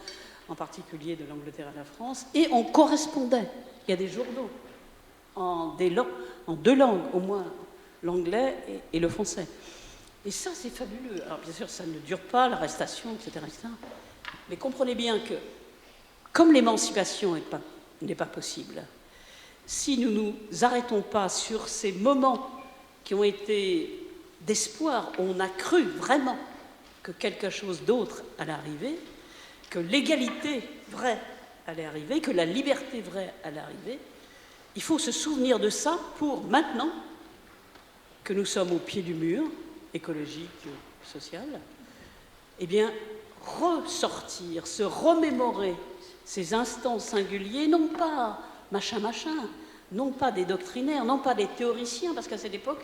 en particulier de l'Angleterre à la France, et on correspondait. Il y a des journaux en deux langues, au moins l'anglais et le français. Et ça, c'est fabuleux. Alors, bien sûr, ça ne dure pas, l'arrestation, etc., etc. Mais comprenez bien que, comme l'émancipation n'est pas possible, si nous ne nous arrêtons pas sur ces moments qui ont été d'espoir, où on a cru vraiment que quelque chose d'autre allait arriver, que l'égalité vraie allait arriver, que la liberté vraie allait arriver. Il faut se souvenir de ça pour maintenant que nous sommes au pied du mur, écologique, social, eh bien, ressortir, se remémorer ces instants singuliers, non pas machin, non pas des doctrinaires, non pas des théoriciens, parce qu'à cette époque,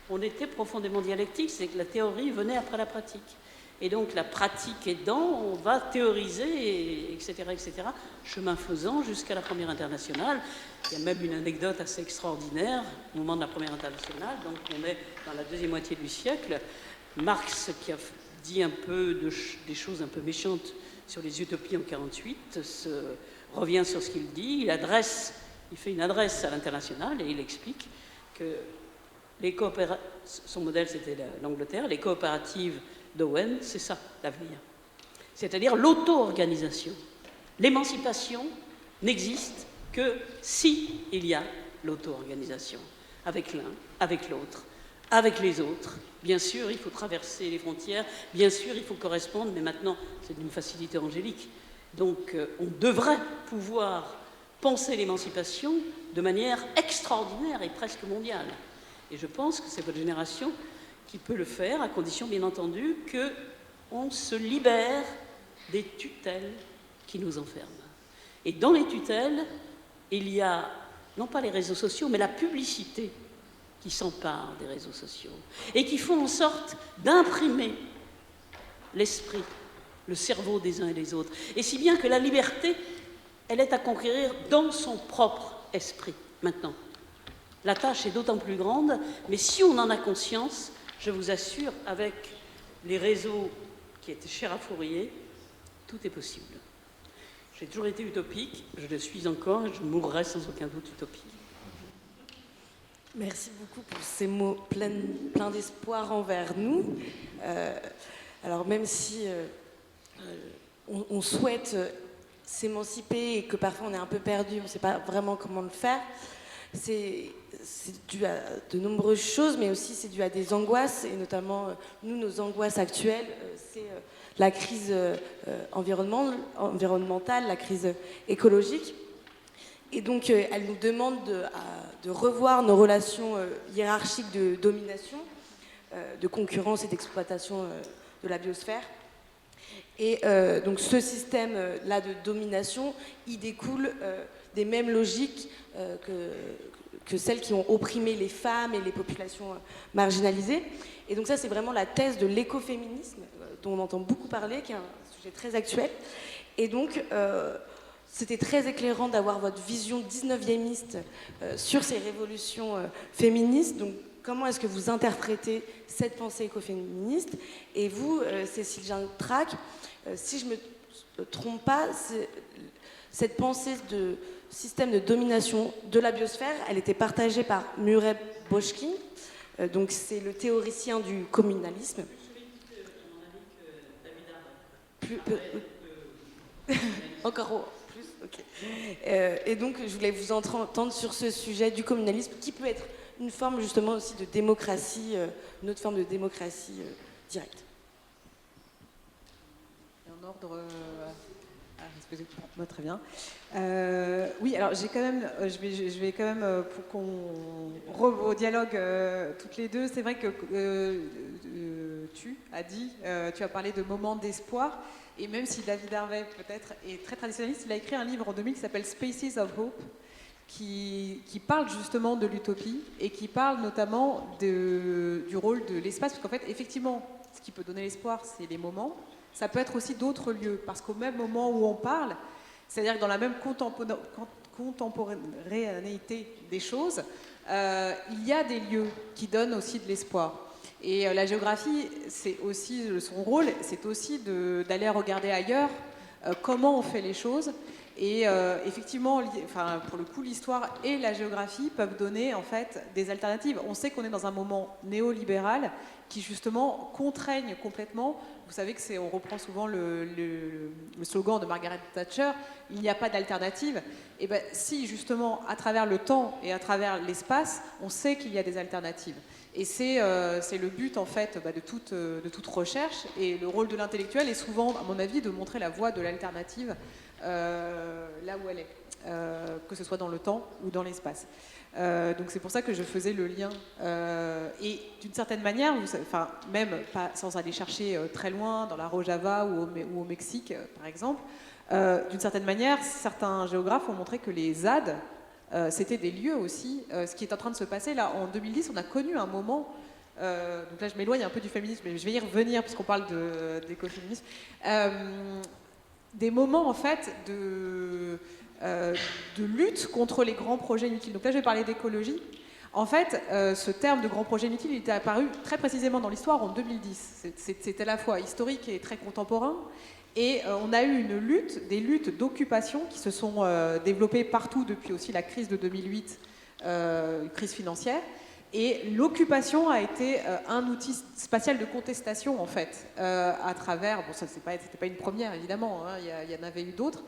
on était profondément dialectique, c'est que la théorie venait après la pratique. Et donc la pratique aidant, on va théoriser, etc., chemin faisant jusqu'à la Première Internationale. Il y a même une anecdote assez extraordinaire au moment de la Première Internationale, donc on est dans la deuxième moitié du siècle. Marx, qui a dit un peu des choses un peu méchantes sur les utopies en 1948, revient sur ce qu'il dit, il fait une adresse à l'international et il explique que son modèle c'était l'Angleterre, les coopératives d'Owen, c'est ça l'avenir. C'est-à-dire l'auto-organisation. L'émancipation n'existe que si il y a l'auto-organisation, avec l'un, avec l'autre, avec les autres. Bien sûr, il faut traverser les frontières, bien sûr, il faut correspondre, mais maintenant, c'est d'une facilité angélique. Donc, on devrait pouvoir penser l'émancipation de manière extraordinaire et presque mondiale. Et je pense que c'est votre génération qui peut le faire, à condition, bien entendu, qu'on se libère des tutelles qui nous enferment. Et dans les tutelles, il y a, non pas les réseaux sociaux, mais la publicité qui s'empare des réseaux sociaux et qui font en sorte d'imprimer l'esprit, le cerveau des uns et des autres. Et si bien que la liberté, elle est à conquérir dans son propre esprit, maintenant. La tâche est d'autant plus grande, mais si on en a conscience, je vous assure, avec les réseaux qui étaient chers à Fourier, tout est possible. J'ai toujours été utopique, je le suis encore, et je mourrai sans aucun doute utopique. Merci beaucoup pour ces mots pleins d'espoir envers nous. Alors même si on souhaite s'émanciper et que parfois on est un peu perdu, on ne sait pas vraiment comment le faire, c'est dû à de nombreuses choses, mais aussi c'est dû à des angoisses, et notamment, nous, nos angoisses actuelles, c'est la crise environnementale, la crise écologique. Et donc, elle nous demande de revoir nos relations hiérarchiques de domination, de concurrence et d'exploitation de la biosphère. Et donc, ce système-là de domination, il découle des mêmes logiques que celles qui ont opprimé les femmes et les populations marginalisées. Et donc ça, c'est vraiment la thèse de l'écoféminisme, dont on entend beaucoup parler, qui est un sujet très actuel. Et donc, c'était très éclairant d'avoir votre vision 19e sur ces révolutions féministes. Donc, comment est-ce que vous interprétez cette pensée écoféministe? Et vous, Cécile Jeanne-Trac, si je ne me trompe pas, cette pensée de système de domination de la biosphère, elle était partagée par Murray Bochkin, donc c'est le théoricien du communalisme. Encore plus, ok. Et donc je voulais vous entendre sur ce sujet du communalisme, qui peut être une forme justement aussi de démocratie, une autre forme de démocratie directe. En ordre... très bien. Oui, alors j'ai quand même, je vais quand même, pour qu'on revoie au dialogue toutes les deux, c'est vrai que tu as parlé de moments d'espoir, et même si David Harvey peut-être est très traditionnaliste, il a écrit un livre en 2000 qui s'appelle Spaces of Hope, qui parle justement de l'utopie et qui parle notamment du rôle de l'espace, parce qu'en fait, effectivement, ce qui peut donner l'espoir, c'est les moments. Ça peut être aussi d'autres lieux, parce qu'au même moment où on parle, c'est-à-dire que dans la même contemporanéité des choses, il y a des lieux qui donnent aussi de l'espoir. Et la géographie, c'est aussi son rôle, c'est aussi d'aller regarder ailleurs comment on fait les choses. Et effectivement, pour le coup, l'histoire et la géographie peuvent donner en fait des alternatives. On sait qu'on est dans un moment néolibéral qui justement contraignent complètement. Vous savez que on reprend souvent le slogan de Margaret Thatcher, il n'y a pas d'alternative. Et ben si justement à travers le temps et à travers l'espace, on sait qu'il y a des alternatives. Et c'est le but en fait de toute recherche. Et le rôle de l'intellectuel est souvent, à mon avis, de montrer la voie de l'alternative là où elle est, que ce soit dans le temps ou dans l'espace. Donc c'est pour ça que je faisais le lien. Et d'une certaine manière, enfin, même pas, sans aller chercher très loin, dans la Rojava ou au Mexique, par exemple, d'une certaine manière, certains géographes ont montré que les ZAD, c'était des lieux aussi. Ce qui est en train de se passer là, en 2010, on a connu un moment. Donc là, je m'éloigne un peu du féminisme, mais je vais y revenir puisqu'on parle d'écoféminisme. Des moments en fait de lutte contre les grands projets inutiles. Donc là, je vais parler d'écologie. En fait, ce terme de grand projet inutile, il était apparu très précisément dans l'histoire en 2010. C'était à la fois historique et très contemporain. Et on a eu des luttes d'occupation qui se sont développées partout depuis aussi la crise de 2008, crise financière. Et l'occupation a été un outil spatial de contestation, en fait, à travers... Bon, ça, c'était pas une première, évidemment, hein, il y en avait eu d'autres.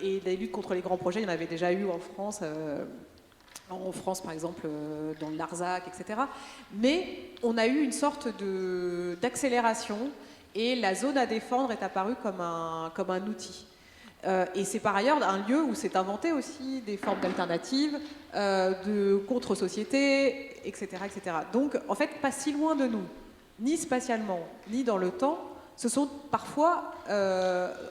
Et les luttes contre les grands projets, il y en avait déjà eu en France, par exemple, dans le Larzac, etc. Mais on a eu une sorte d'accélération, et la zone à défendre est apparue comme un outil. Et c'est par ailleurs un lieu où s'est inventé aussi des formes d'alternatives, de contre-sociétés, etc., etc. Donc, en fait, pas si loin de nous, ni spatialement, ni dans le temps, ce sont parfois,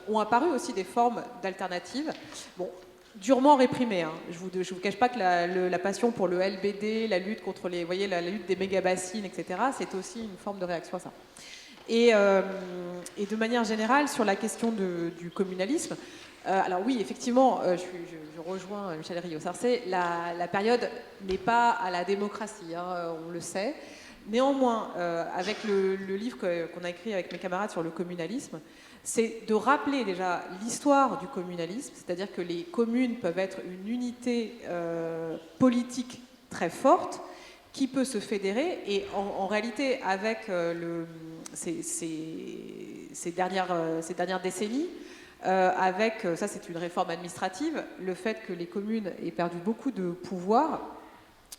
ont apparu aussi des formes d'alternatives, bon, durement réprimées. Hein. Je vous cache pas que la passion pour le LBD, la lutte contre la lutte des méga-bassines, etc., c'est aussi une forme de réaction à ça. Et de manière générale, sur la question du communalisme, alors oui, effectivement, je rejoins Michel Rio-Sarcey, la période n'est pas à la démocratie, hein, on le sait. Néanmoins, avec le livre qu'on a écrit avec mes camarades sur le communalisme, c'est de rappeler déjà l'histoire du communalisme, c'est-à-dire que les communes peuvent être une unité politique très forte, qui peut se fédérer, et en réalité, avec ces dernières décennies, avec, ça c'est une réforme administrative, le fait que les communes aient perdu beaucoup de pouvoir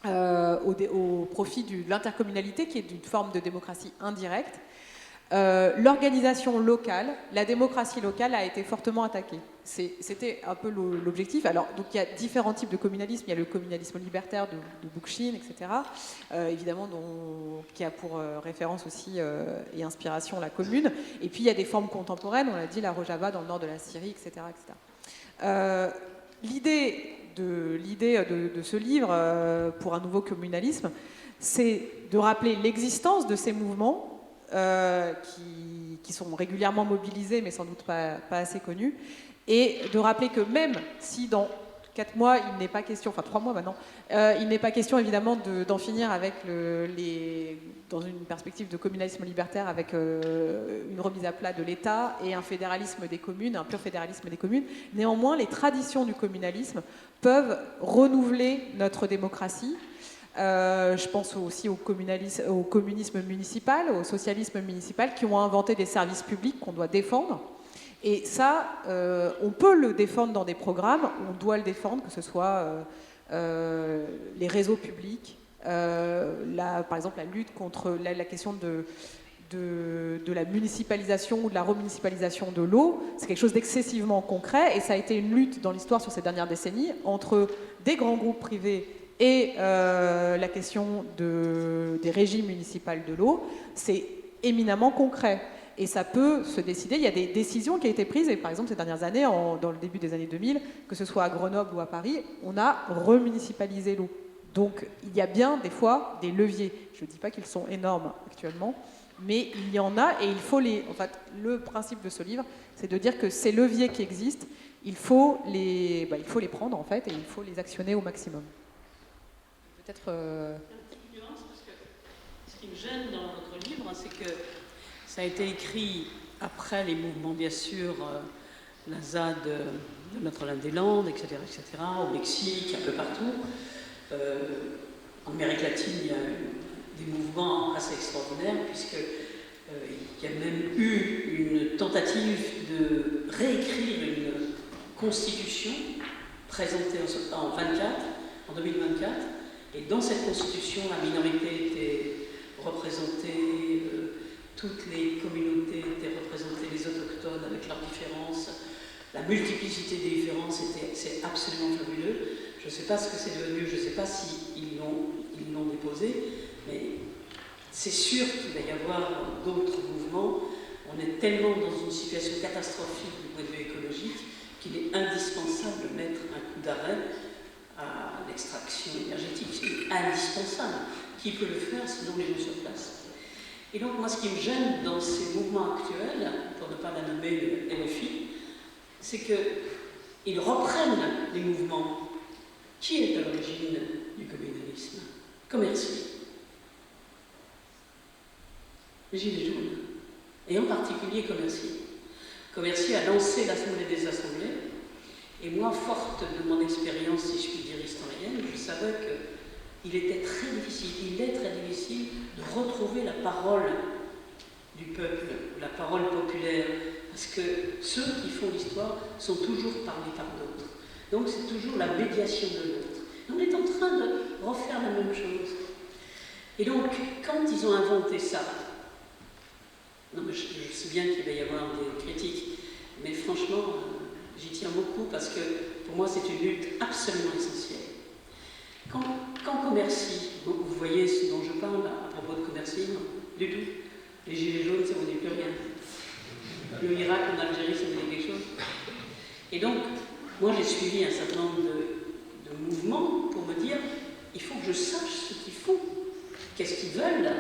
au profit de l'intercommunalité, qui est une forme de démocratie indirecte, l'organisation locale, la démocratie locale a été fortement attaquée. C'était un peu l'objectif. Alors, donc il y a différents types de communalisme. Il y a le communalisme libertaire de Bookchin, etc. Évidemment, qui a pour référence aussi et inspiration la commune. Et puis il y a des formes contemporaines. On l'a dit, la Rojava dans le nord de la Syrie, etc., etc. L'idée de ce livre pour un nouveau communalisme, c'est de rappeler l'existence de ces mouvements qui sont régulièrement mobilisés, mais sans doute pas assez connus, et de rappeler que même si dans 4 mois, il n'est pas question, enfin 3 mois maintenant, il n'est pas question évidemment d'en finir avec dans une perspective de communalisme libertaire, avec une remise à plat de l'État et un fédéralisme des communes, un pur fédéralisme des communes. Néanmoins, les traditions du communalisme peuvent renouveler notre démocratie. Je pense aussi au communisme municipal, au socialisme municipal, qui ont inventé des services publics qu'on doit défendre. Et ça, on peut le défendre dans des programmes, on doit le défendre, que ce soit les réseaux publics, par exemple la lutte contre la question de la municipalisation ou de la remunicipalisation de l'eau. C'est quelque chose d'excessivement concret, et ça a été une lutte dans l'histoire sur ces dernières décennies entre des grands groupes privés et la question des régies municipales de l'eau. C'est éminemment concret. Et ça peut se décider. Il y a des décisions qui ont été prises, et par exemple ces dernières années, dans le début des années 2000, que ce soit à Grenoble ou à Paris, on a remunicipalisé l'eau. Donc il y a bien des fois des leviers. Je ne dis pas qu'ils sont énormes actuellement, mais il y en a, et il faut en fait, le principe de ce livre, c'est de dire que ces leviers qui existent, il faut les prendre en fait, et il faut les actionner au maximum. Peut-être. Une petite nuance, parce que ce qui me gêne dans votre livre, c'est que ça a été écrit après les mouvements, bien sûr, la ZAD de Notre-Dame-des-Landes, etc., au Mexique, un peu partout. En Amérique latine, il y a des mouvements assez extraordinaires, puisqu'il y a même eu une tentative de réécrire une constitution présentée en 2024. Et dans cette constitution, la minorité était représentée, toutes les communautés étaient représentées, les autochtones avec leurs différences. La multiplicité des différences, c'est absolument fabuleux. Je ne sais pas ce que c'est devenu, je ne sais pas s'ils l'ont déposé, mais c'est sûr qu'il va y avoir d'autres mouvements. On est tellement dans une situation catastrophique du point de vue écologique qu'il est indispensable de mettre un coup d'arrêt à l'extraction énergétique. C'est indispensable. Qui peut le faire sinon les gens sur place? Et donc moi, ce qui me gêne dans ces mouvements actuels, pour ne pas la nommer le LFI, c'est qu'ils reprennent les mouvements. Qui est à l'origine du communalisme? Commerciaux. Les Gilets jaunes. Et en particulier Commerciaux. Commerciaux a lancé l'Assemblée des Assemblées. Et moi, forte de mon expérience, si je puis dire historienne, je savais qu'il était très difficile, il est très difficile de retrouver la parole du peuple, la parole populaire, parce que ceux qui font l'histoire sont toujours parlés par d'autres. Donc c'est toujours la médiation de l'autre. On est en train de refaire la même chose. Et donc, quand ils ont inventé ça, non, mais je sais bien qu'il va y avoir des critiques, mais franchement, j'y tiens beaucoup parce que pour moi c'est une lutte absolument essentielle. Quand Commercy, vous voyez ce dont je parle à propos de Commercy, non, du tout. Les Gilets jaunes, ça ne vous dit plus rien. Le Irak en Algérie, ça vous dit quelque chose. Et donc, moi j'ai suivi un certain nombre de mouvements pour me dire, il faut que je sache ce qu'ils font, qu'est-ce qu'ils veulent.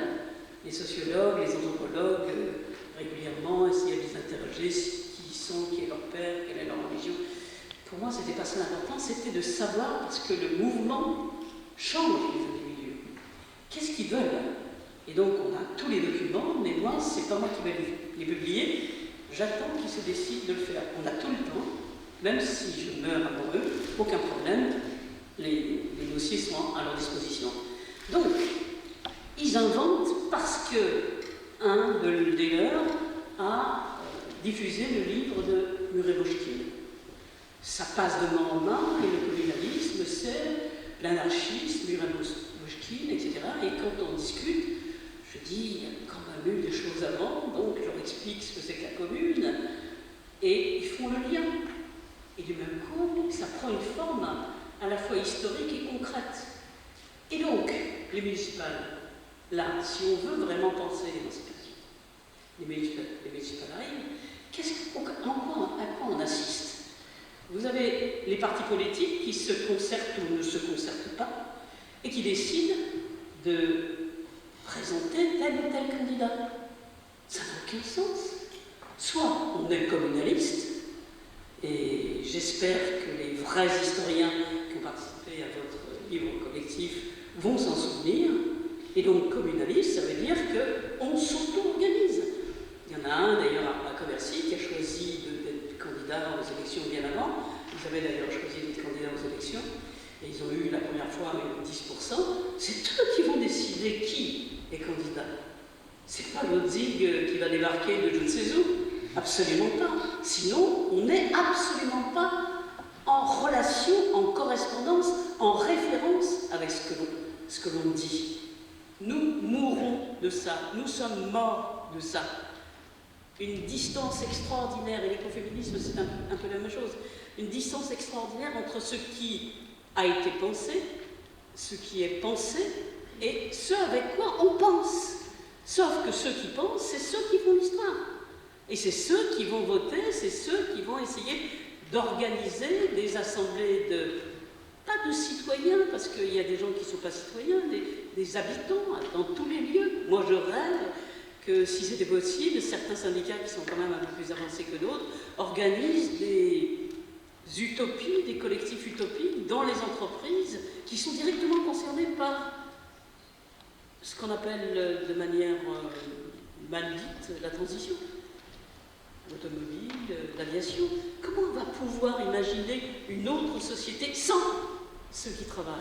Les sociologues, les anthropologues, régulièrement, essayer de les interroger, qui ils sont, qui est leur père, quelle est leur religion. Pour moi, c'était pas ça l'important, c'était de savoir, parce que le mouvement change les individus. Qu'est-ce qu'ils veulent? Et donc, on a tous les documents, mais moi, c'est pas moi qui vais les publier, j'attends qu'ils se décident de le faire. On a tout le temps, même si je meurs avant eux, aucun problème, les dossiers sont à leur disposition. Donc, ils inventent parce que un des leurs a diffusé le livre de Murray-Boschkin. Ça passe de main en main, et le communalisme, c'est l'anarchisme, Murray-Boschkin, etc. Et quand on discute, je dis, il y a quand même eu des choses avant, donc je leur explique ce que c'est que la commune, et ils font le lien. Et du même coup, ça prend une forme à la fois historique et concrète. Et donc, les municipales, là, si on veut vraiment penser l'émancipation, les municipales arrivent, à quoi on assiste? Vous avez les partis politiques qui se concertent ou ne se concertent pas et qui décident de présenter tel ou tel candidat. Ça n'a aucun sens. Soit on est communaliste, et j'espère que les vrais historiens qui ont participé à votre livre collectif vont s'en souvenir. Et donc communaliste, ça veut dire qu'on s'auto-organise. Il y en a un d'ailleurs à Commercy qui a choisi d'être candidat aux élections bien avant. Ils avaient d'ailleurs choisi d'être candidat aux élections. Et ils ont eu la première fois 10%. C'est eux qui vont décider qui est candidat. C'est pas Lodzig qui va débarquer de je ne sais où. Absolument pas. Sinon, on n'est absolument pas en relation, en correspondance, en référence avec ce que l'on dit. Nous mourrons de ça. Nous sommes morts de ça. Une distance extraordinaire, et l'écoféminisme c'est un peu la même chose, une distance extraordinaire entre ce qui a été pensé, ce qui est pensé, et ce avec quoi on pense. Sauf que ceux qui pensent, c'est ceux qui font l'histoire. Et c'est ceux qui vont voter, c'est ceux qui vont essayer d'organiser des assemblées pas de citoyens, parce qu'il y a des gens qui ne sont pas citoyens, des habitants dans tous les lieux. Moi je rêve que si c'était possible, certains syndicats qui sont quand même un peu plus avancés que d'autres organisent des utopies, des collectifs utopiques dans les entreprises qui sont directement concernés par ce qu'on appelle de manière mal dite la transition. L'automobile, l'aviation. Comment on va pouvoir imaginer une autre société sans ceux qui travaillent?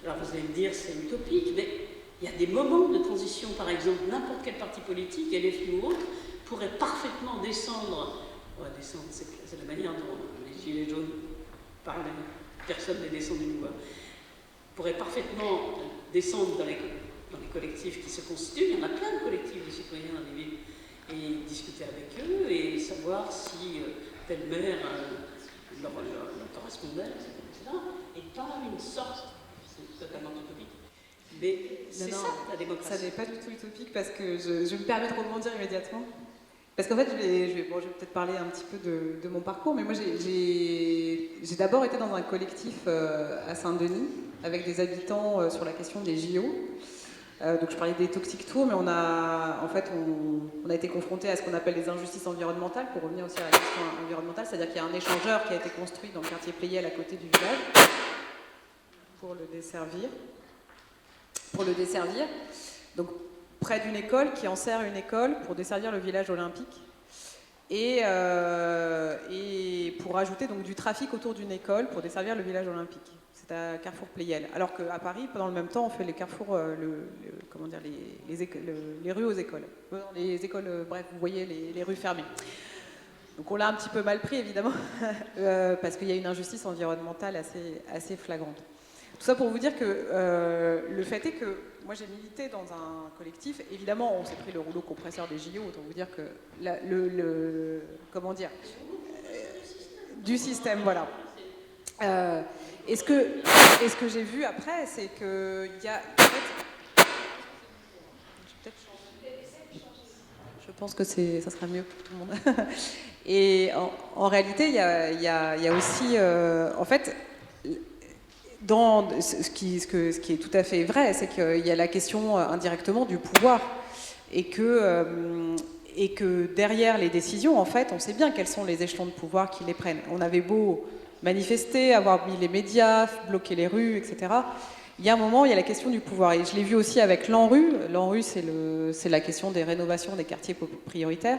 Alors vous allez me dire c'est utopique, mais il y a des moments de transition, par exemple, n'importe quel parti politique, LFI ou autre, pourrait parfaitement descendre on va descendre, c'est la manière dont les Gilets jaunes parlent, personne n'est descendu nous voir, pourrait parfaitement descendre dans les collectifs qui se constituent. Il y en a plein de collectifs de citoyens dans les villes, et discuter avec eux et savoir si tel maire leur correspondait, etc. Et pas une sorte, c'est totalement utopique. Mais c'est ça la démocratie. Ça n'est pas du tout utopique parce que je me permets de rebondir immédiatement. Parce qu'en fait, je vais peut-être parler un petit peu de mon parcours, mais moi j'ai d'abord été dans un collectif à Saint-Denis avec des habitants sur la question des JO. Donc je parlais des Toxic Tours, mais on a été confronté à ce qu'on appelle les injustices environnementales, pour revenir aussi à la question environnementale, c'est-à-dire qu'il y a un échangeur qui a été construit dans le quartier Pleyel à côté du village pour le desservir. Donc près d'une école qui en sert une école pour desservir le village olympique et pour ajouter donc du trafic autour d'une école pour desservir le village olympique. C'est à Carrefour Pleyel. Alors qu'à Paris, pendant le même temps, on fait les carrefours, les rues aux écoles. Les écoles, bref, vous voyez les rues fermées. Donc on l'a un petit peu mal pris, évidemment, parce qu'il y a une injustice environnementale assez flagrante. Tout ça pour vous dire que le fait est que moi j'ai milité dans un collectif. Évidemment, on s'est pris le rouleau compresseur des JO, autant vous dire que du système, voilà. Et ce que j'ai vu après, c'est qu'il y a... En fait, je pense que ça sera mieux pour tout le monde. Et en réalité, il y a aussi... en fait, ce qui est tout à fait vrai, c'est qu'il y a la question indirectement du pouvoir. Et que derrière les décisions, en fait, on sait bien quels sont les échelons de pouvoir qui les prennent. On avait beau manifester, avoir mis les médias, bloquer les rues, etc. Il y a un moment, il y a la question du pouvoir. Et je l'ai vu aussi avec l'ANRU. L'ANRU, c'est la question des rénovations des quartiers prioritaires.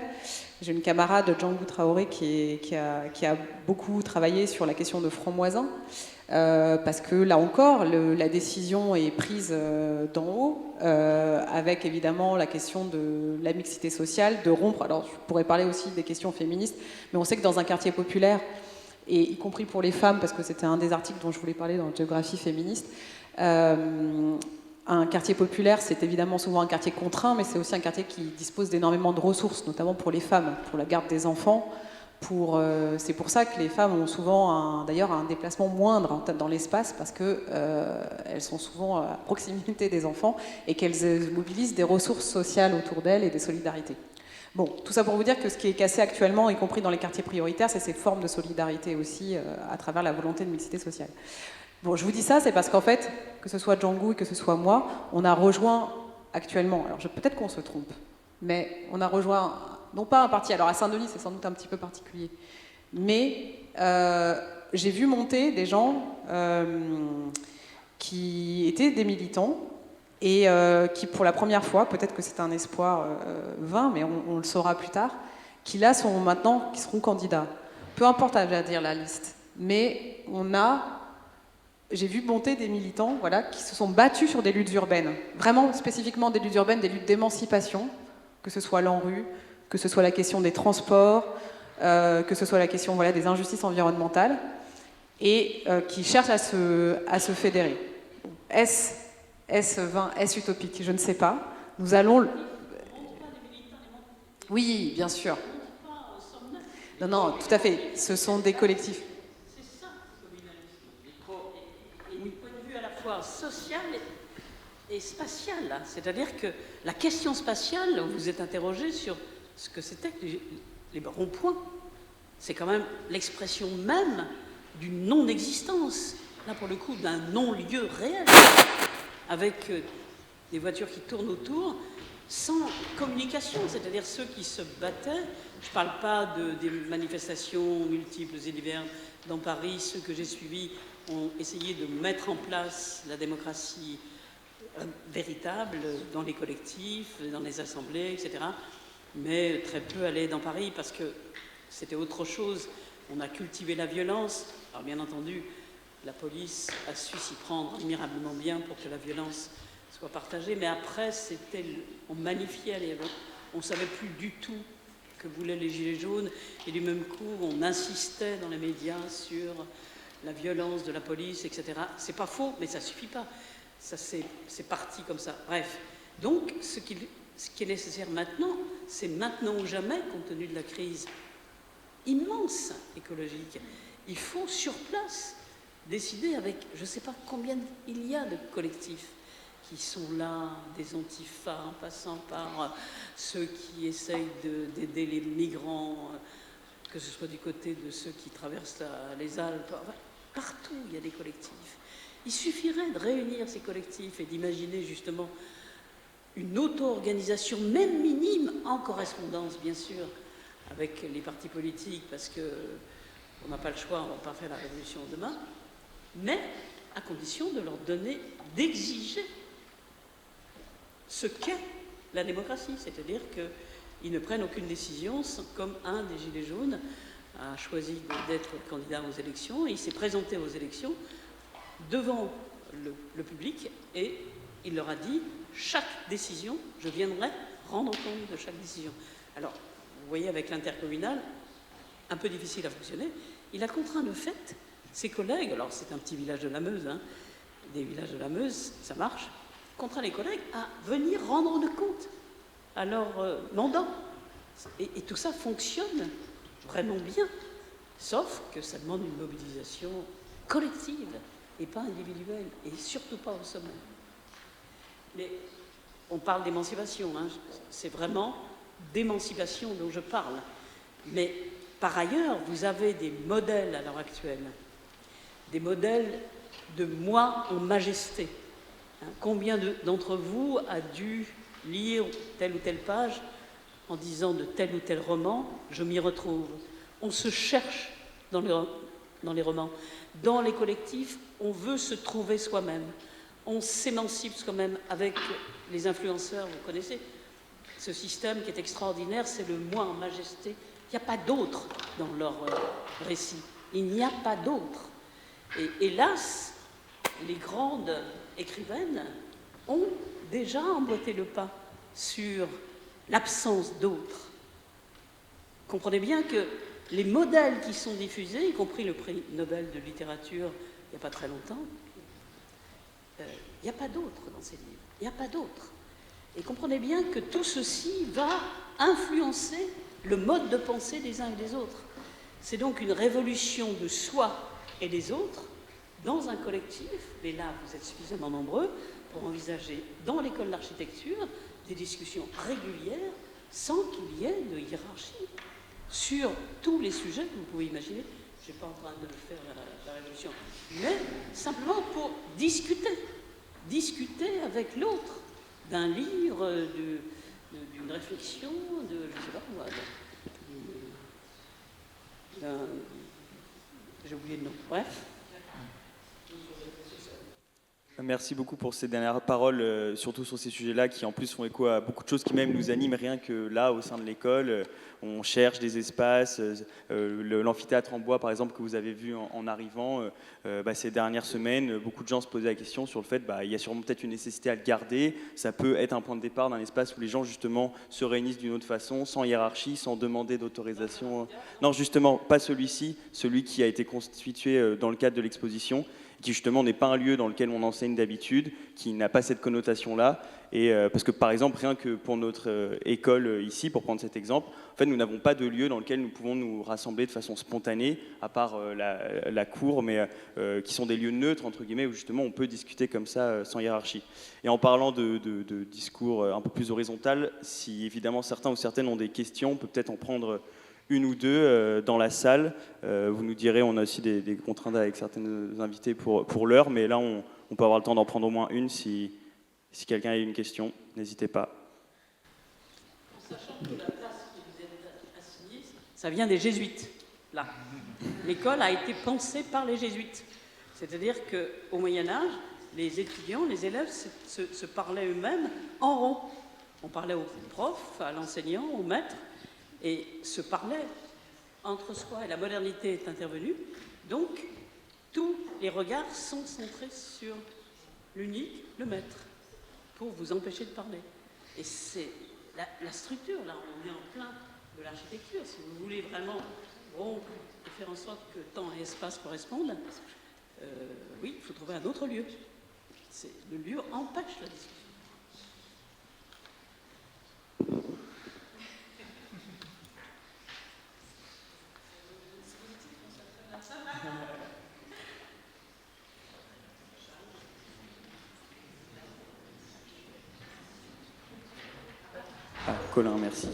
J'ai une camarade, Django Traoré, qui a beaucoup travaillé sur la question de Franc-Moisin. Parce que là encore, la décision est prise d'en haut, avec évidemment la question de la mixité sociale, de rompre. Alors, je pourrais parler aussi des questions féministes, mais on sait que dans un quartier populaire, et y compris pour les femmes, parce que c'était un des articles dont je voulais parler dans la géographie féministe, un quartier populaire, c'est évidemment souvent un quartier contraint, mais c'est aussi un quartier qui dispose d'énormément de ressources, notamment pour les femmes, pour la garde des enfants. C'est pour ça que les femmes ont souvent d'ailleurs un déplacement moindre dans l'espace, parce qu'elles sont souvent à proximité des enfants et qu'elles mobilisent des ressources sociales autour d'elles et des solidarités. Bon, tout ça pour vous dire que ce qui est cassé actuellement, y compris dans les quartiers prioritaires, c'est ces formes de solidarité aussi, à travers la volonté de mixité sociale. Bon, je vous dis ça, c'est parce qu'en fait, que ce soit Django et que ce soit moi, on a rejoint actuellement, alors peut-être qu'on se trompe, mais on a rejoint, non pas un parti, alors à Saint-Denis c'est sans doute un petit peu particulier, mais j'ai vu monter des gens qui étaient des militants, et qui, pour la première fois, peut-être que c'est un espoir vain, mais on le saura plus tard, qui là sont maintenant, qui seront candidats. Peu importe à dire la liste, mais j'ai vu monter des militants, voilà, qui se sont battus sur des luttes urbaines, vraiment spécifiquement des luttes urbaines, des luttes d'émancipation, que ce soit l'ANRU, que ce soit la question des transports, que ce soit la question, voilà, des injustices environnementales, et qui cherchent à se fédérer. Est-ce vain, est-ce utopique? Je ne sais pas. Nous allons... Oui, bien sûr. Non, non, tout à fait. Ce sont des collectifs. C'est ça, le communalisme. Et du point de vue à la fois social et spatial. C'est-à-dire que la question spatiale, vous êtes interrogé sur ce que c'était que les ronds-points. C'est quand même l'expression même d'une non-existence. Là, pour le coup, d'un non-lieu réel. Avec des voitures qui tournent autour, sans communication, c'est-à-dire ceux qui se battaient. Je ne parle pas des manifestations multiples et diverses dans Paris. Ceux que j'ai suivis ont essayé de mettre en place la démocratie véritable dans les collectifs, dans les assemblées, etc. Mais très peu allaient dans Paris parce que c'était autre chose. On a cultivé la violence. Alors bien entendu, la police a su s'y prendre admirablement bien pour que la violence soit partagée, mais après, on magnifiait on ne savait plus du tout que voulaient les Gilets jaunes, et du même coup, on insistait dans les médias sur la violence de la police, etc. C'est pas faux, mais ça suffit pas. Ça, c'est parti comme ça. Bref. Donc, ce qui est nécessaire maintenant, c'est maintenant ou jamais, compte tenu de la crise immense écologique. Il faut, sur place, décider avec, je ne sais pas combien il y a de collectifs qui sont là, des antifas, en passant par ceux qui essayent d'aider les migrants, que ce soit du côté de ceux qui traversent les Alpes. Partout, il y a des collectifs. Il suffirait de réunir ces collectifs et d'imaginer justement une auto-organisation, même minime, en correspondance, bien sûr, avec les partis politiques, parce qu'on n'a pas le choix, on ne va pas faire la révolution demain, mais à condition de leur donner, d'exiger ce qu'est la démocratie, c'est-à-dire qu'ils ne prennent aucune décision, comme un des Gilets jaunes a choisi d'être candidat aux élections, et il s'est présenté aux élections devant le public, et il leur a dit, chaque décision, je viendrai rendre compte de chaque décision. Alors, vous voyez, avec l'intercommunal, un peu difficile à fonctionner, il a contraint de fait ses collègues, alors c'est un petit village de la Meuse, hein, des villages de la Meuse, ça marche, contraint les collègues à venir rendre compte à leur mandant. Et tout ça fonctionne vraiment bien, sauf que ça demande une mobilisation collective et pas individuelle, et surtout pas au sommet. Mais on parle d'émancipation, hein, c'est vraiment d'émancipation dont je parle. Mais par ailleurs, vous avez des modèles à l'heure actuelle, des modèles de moi en majesté. Hein, combien d'entre vous a dû lire telle ou telle page en disant de tel ou tel roman, je m'y retrouve. On se cherche dans les romans. Dans les collectifs, on veut se trouver soi-même. On s'émancipe soi-même avec les influenceurs, vous connaissez ce système qui est extraordinaire, c'est le moi en majesté. Il n'y a pas d'autre dans leur récit. Il n'y a pas d'autre. Et hélas, les grandes écrivaines ont déjà emboîté le pas sur l'absence d'autre. Comprenez bien que les modèles qui sont diffusés, y compris le prix Nobel de littérature il n'y a pas très longtemps, il n'y a pas d'autre dans ces livres. Il n'y a pas d'autre. Et comprenez bien que tout ceci va influencer le mode de pensée des uns et des autres. C'est donc une révolution de soi et des autres dans un collectif, mais là vous êtes suffisamment nombreux pour envisager dans l'école d'architecture des discussions régulières sans qu'il y ait de hiérarchie sur tous les sujets que vous pouvez imaginer. Je ne suis pas en train de faire la révolution, mais simplement pour discuter avec l'autre d'un livre, d'une réflexion, je ne sais pas moi, j'ai oublié le nom, bref. Merci beaucoup pour ces dernières paroles, surtout sur ces sujets-là qui en plus font écho à beaucoup de choses qui même nous animent rien que là au sein de l'école. On cherche des espaces, l'amphithéâtre en bois par exemple que vous avez vu en arrivant, ces dernières semaines, beaucoup de gens se posaient la question sur le fait il y a sûrement peut-être une nécessité à le garder, ça peut être un point de départ d'un espace où les gens justement se réunissent d'une autre façon, sans hiérarchie, sans demander d'autorisation. Non justement, pas celui-ci, celui qui a été constitué dans le cadre de l'exposition, qui justement n'est pas un lieu dans lequel on enseigne d'habitude, qui n'a pas cette connotation-là. Et parce que par exemple, rien que pour notre école ici, pour prendre cet exemple, en fait, nous n'avons pas de lieu dans lequel nous pouvons nous rassembler de façon spontanée, à part la cour, mais qui sont des lieux neutres, entre guillemets, où justement on peut discuter comme ça, sans hiérarchie. Et en parlant de discours un peu plus horizontal, si évidemment certains ou certaines ont des questions, on peut peut-être en prendre une ou deux dans la salle. Vous nous direz, on a aussi des contraintes avec certaines invités pour l'heure, mais là, on peut avoir le temps d'en prendre au moins une si quelqu'un a une question, n'hésitez pas. Sachant que la place qui vous est assignée, ça vient des jésuites, là. L'école a été pensée par les jésuites. C'est-à-dire qu'au Moyen-Âge, les étudiants, les élèves se parlaient eux-mêmes en rond. On parlait au prof, à l'enseignant, au maître, et se parlaient entre soi. Et la modernité est intervenue. Donc, tous les regards sont centrés sur l'unique, le maître, pour vous empêcher de parler. Et c'est la structure, là, on est en plein de l'architecture. Si vous voulez vraiment rompre et faire en sorte que temps et espace correspondent, oui, il faut trouver un autre lieu. Le lieu empêche la discussion. Ah, Colin, merci.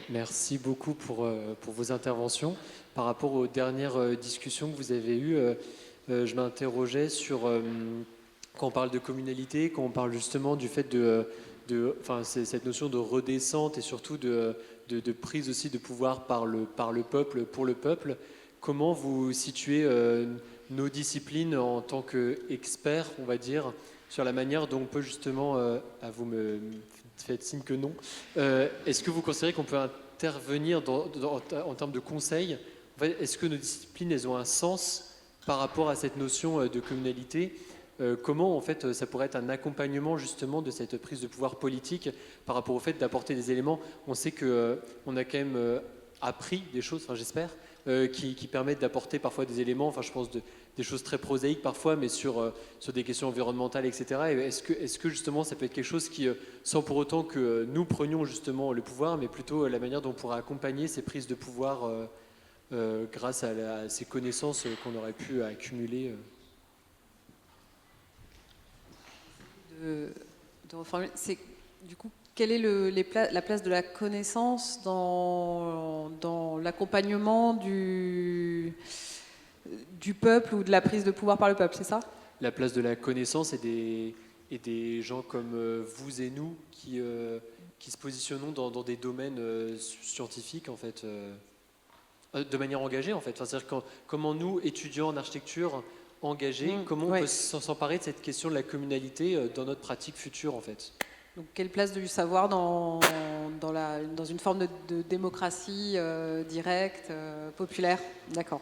Merci beaucoup pour vos interventions. Par rapport aux dernières discussions que vous avez eues, je m'interrogeais sur, quand on parle de communalité, quand on parle justement du fait enfin, cette notion de redescente et surtout de prise aussi de pouvoir par le peuple, pour le peuple, comment vous situez nos disciplines en tant qu'experts, on va dire, sur la manière dont on peut justement, vous me faites signe que non, est-ce que vous considérez qu'on peut intervenir en termes de conseils? En fait, est-ce que nos disciplines, elles ont un sens par rapport à cette notion de communalité? Comment en fait ça pourrait être un accompagnement justement de cette prise de pouvoir politique par rapport au fait d'apporter des éléments? On sait qu'on a quand même appris des choses, enfin j'espère, qui permettent d'apporter parfois des éléments, enfin je pense des choses très prosaïques parfois, mais sur des questions environnementales, etc. Et est-ce que justement ça peut être quelque chose qui, sans pour autant que nous prenions justement le pouvoir, mais plutôt la manière dont on pourra accompagner ces prises de pouvoir grâce à ces connaissances qu'on aurait pu accumuler de reformuler, c'est du coup quelle est la place de la connaissance dans l'accompagnement du peuple ou de la prise de pouvoir par le peuple, c'est ça? La place de la connaissance et des gens comme vous et nous qui se positionnons dans des domaines scientifiques en fait, de manière engagée en fait. Enfin, c'est-à-dire comment nous, étudiants en architecture engagés, comment on peut s'emparer de cette question de la communalité dans notre pratique future en fait. Donc, quelle place du savoir dans une forme de démocratie directe, populaire? D'accord.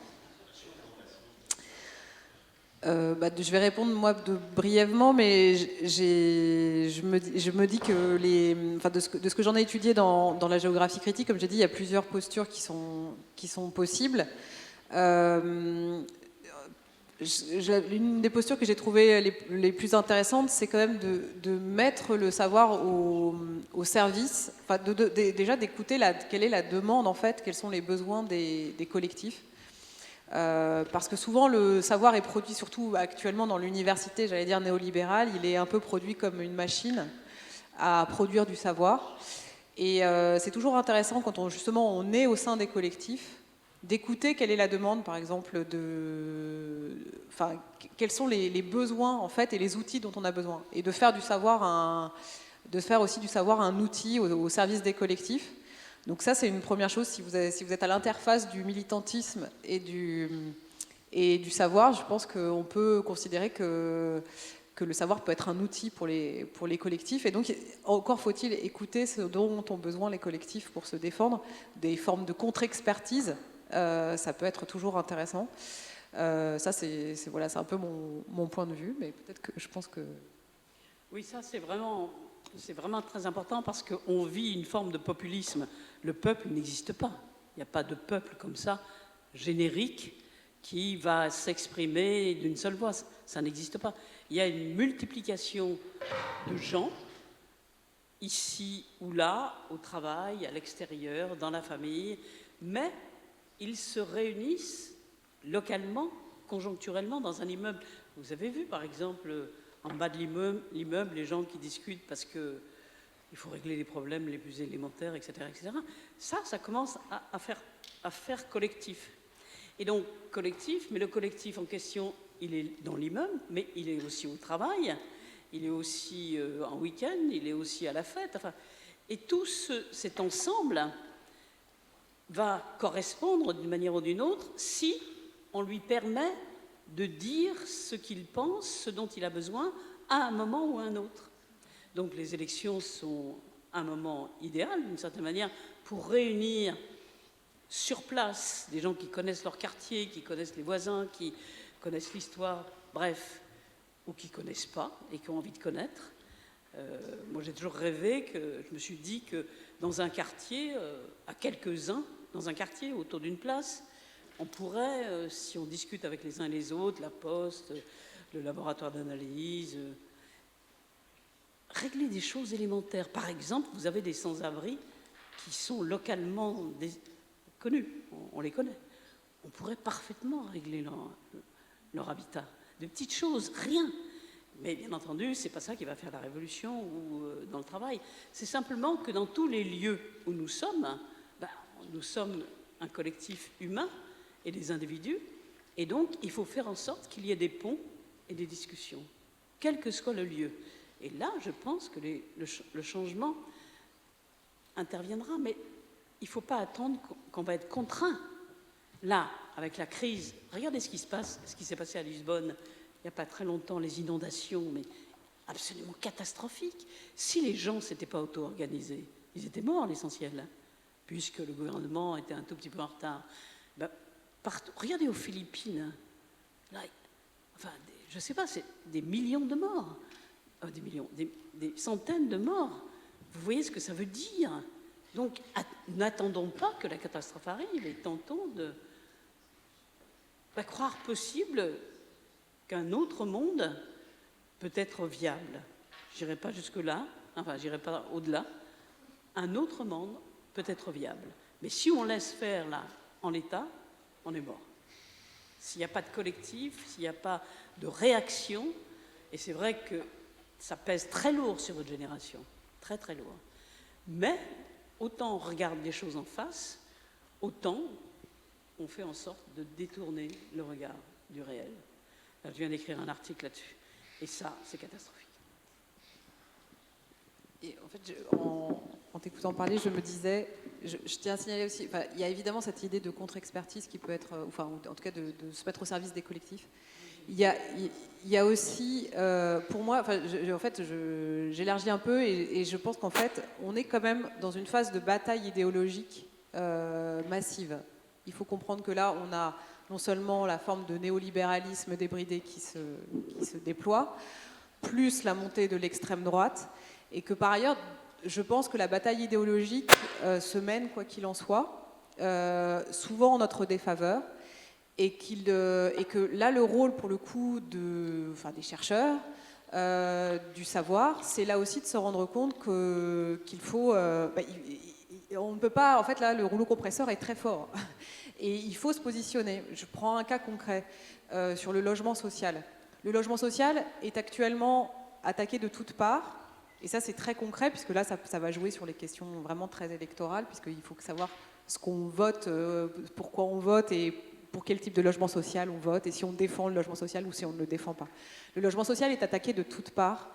Je vais répondre moi brièvement, mais je me dis que de ce que j'en ai étudié dans la géographie critique, comme j'ai dit, il y a plusieurs postures qui sont possibles. L'une des postures que j'ai trouvées les plus intéressantes, c'est quand même de mettre le savoir au service, enfin déjà d'écouter quelle est la demande en fait, quels sont les besoins des collectifs. Parce que souvent le savoir est produit, surtout actuellement dans l'université, j'allais dire néolibérale, il est un peu produit comme une machine à produire du savoir. Et c'est toujours intéressant quand on est au sein des collectifs, d'écouter quelle est la demande, par exemple, quels sont les besoins en fait et les outils dont on a besoin, et de faire aussi du savoir un outil au service des collectifs. Donc ça, c'est une première chose. Si vous êtes à l'interface du militantisme et du savoir, je pense qu'on peut considérer que le savoir peut être un outil pour les collectifs. Et donc, encore faut-il écouter ce dont ont besoin les collectifs pour se défendre. Des formes de contre-expertise, ça peut être toujours intéressant. Ça, c'est un peu mon point de vue, mais peut-être que je pense que... Oui, ça, c'est vraiment très important parce qu'on vit une forme de populisme. Le peuple n'existe pas. Il n'y a pas de peuple comme ça, générique, qui va s'exprimer d'une seule voix. Ça n'existe pas. Il y a une multiplication de gens, ici ou là, au travail, à l'extérieur, dans la famille, mais ils se réunissent localement, conjoncturellement, dans un immeuble. Vous avez vu, par exemple, en bas de l'immeuble, les gens qui discutent parce qu'il faut régler les problèmes les plus élémentaires, etc. etc. Ça commence à faire collectif. Et donc, collectif, mais le collectif en question, il est dans l'immeuble, mais il est aussi au travail, il est aussi en week-end, il est aussi à la fête. Enfin, et tout cet ensemble va correspondre d'une manière ou d'une autre si on lui permet de dire ce qu'il pense, ce dont il a besoin, à un moment ou à un autre. Donc les élections sont un moment idéal, d'une certaine manière, pour réunir sur place, des gens qui connaissent leur quartier, qui connaissent les voisins, qui connaissent l'histoire, bref, ou qui ne connaissent pas et qui ont envie de connaître. Moi, j'ai toujours rêvé, je me suis dit que dans un quartier, à quelques-uns, dans un quartier autour d'une place, on pourrait, si on discute avec les uns et les autres, la poste, le laboratoire d'analyse, régler des choses élémentaires. Par exemple, vous avez des sans-abri qui sont localement connus, on les connaît. On pourrait parfaitement régler leur habitat. De petites choses, rien. Mais bien entendu, ce n'est pas ça qui va faire la révolution ou dans le travail. C'est simplement que dans tous les lieux où nous sommes un collectif humain et des individus, et donc il faut faire en sorte qu'il y ait des ponts et des discussions, quel que soit le lieu. Et là, je pense que le changement interviendra, mais il ne faut pas attendre qu'on va être contraint. Là, avec la crise, regardez ce qui s'est passé à Lisbonne, il n'y a pas très longtemps, les inondations, mais absolument catastrophiques. Si les gens ne s'étaient pas auto-organisés, ils étaient morts, l'essentiel, puisque le gouvernement était un tout petit peu en retard. Partout, regardez aux Philippines, là, je ne sais pas, c'est des millions de morts, des centaines de morts. Vous voyez ce que ça veut dire? Donc, n'attendons pas que la catastrophe arrive et tentons de croire possible qu'un autre monde peut être viable. Je n'irai pas jusque-là, je n'irai pas au-delà. Un autre monde peut être viable. Mais si on laisse faire là, en l'état, on est mort. S'il n'y a pas de collectif, s'il n'y a pas de réaction, et c'est vrai que ça pèse très lourd sur votre génération, très très lourd. Mais autant on regarde les choses en face, autant on fait en sorte de détourner le regard du réel. Là, je viens d'écrire un article là-dessus. Et ça, c'est catastrophique. Et en fait, en t'écoutant parler, je me disais, je tiens à signaler aussi, il y a évidemment cette idée de contre-expertise qui peut être, en tout cas de se mettre au service des collectifs. Il y a aussi, pour moi, en fait, j'élargis un peu et je pense qu'en fait, on est quand même dans une phase de bataille idéologique massive. Il faut comprendre que là, on a non seulement la forme de néolibéralisme débridé qui se déploie, plus la montée de l'extrême droite, et que par ailleurs, je pense que la bataille idéologique se mène, quoi qu'il en soit, souvent en notre défaveur, et que là, le rôle, pour le coup, des chercheurs, du savoir, c'est là aussi de se rendre compte qu'il faut... on ne peut pas... En fait, là, le rouleau compresseur est très fort. Et il faut se positionner. Je prends un cas concret sur le logement social. Le logement social est actuellement attaqué de toutes parts. Et ça, c'est très concret, puisque là, ça va jouer sur les questions vraiment très électorales, puisqu'il faut savoir ce qu'on vote, pourquoi on vote et pour quel type de logement social on vote, et si on défend le logement social ou si on ne le défend pas. Le logement social est attaqué de toutes parts,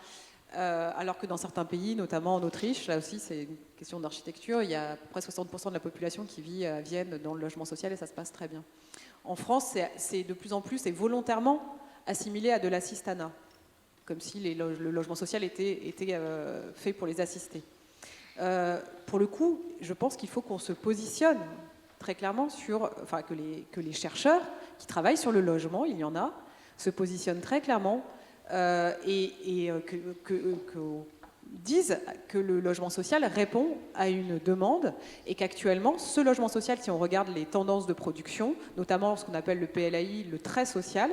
alors que dans certains pays, notamment en Autriche, là aussi c'est une question d'architecture, il y a à peu près 60% de la population qui vit à Vienne dans le logement social et ça se passe très bien. En France, c'est de plus en plus et volontairement assimilé à de l'assistanat, comme si le logement social était fait pour les assister. Pour le coup, je pense qu'il faut qu'on se positionne très clairement que les chercheurs qui travaillent sur le logement, il y en a, se positionnent très clairement disent que le logement social répond à une demande et qu'actuellement, ce logement social, si on regarde les tendances de production, notamment ce qu'on appelle le PLAI, le très social,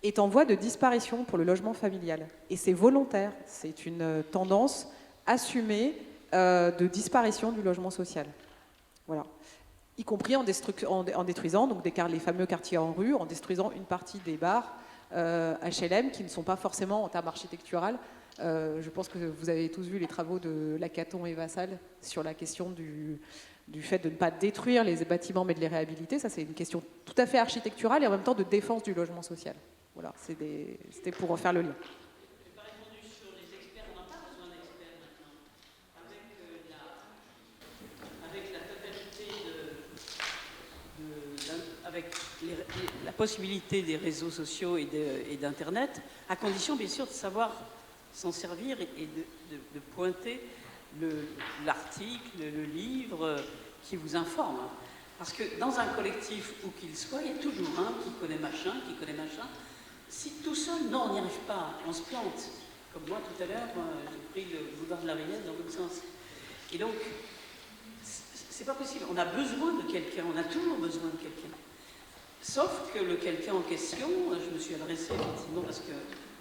est en voie de disparition pour le logement familial. Et c'est volontaire, c'est une tendance assumée de disparition du logement social. Voilà. Y compris en détruisant donc les fameux quartiers en rue, en détruisant une partie des bars HLM qui ne sont pas forcément en termes architectural. Je pense que vous avez tous vu les travaux de Lacaton et Vassal sur la question du fait de ne pas détruire les bâtiments mais de les réhabiliter. Ça, c'est une question tout à fait architecturale et en même temps de défense du logement social. Voilà, c'était pour refaire le lien. Avec la possibilité des réseaux sociaux et d'Internet, à condition bien sûr de savoir s'en servir et de pointer l'article, le livre qui vous informe. Parce que dans un collectif, où qu'il soit, il y a toujours un qui connaît machin, qui connaît machin. Si tout seul, non, on n'y arrive pas, on se plante. Comme moi, tout à l'heure, j'ai pris le boulevard de la Riette dans l'autre sens. Et donc, c'est pas possible. On a besoin de quelqu'un, on a toujours besoin de quelqu'un. Sauf que le quelqu'un en question, je me suis adressée effectivement parce que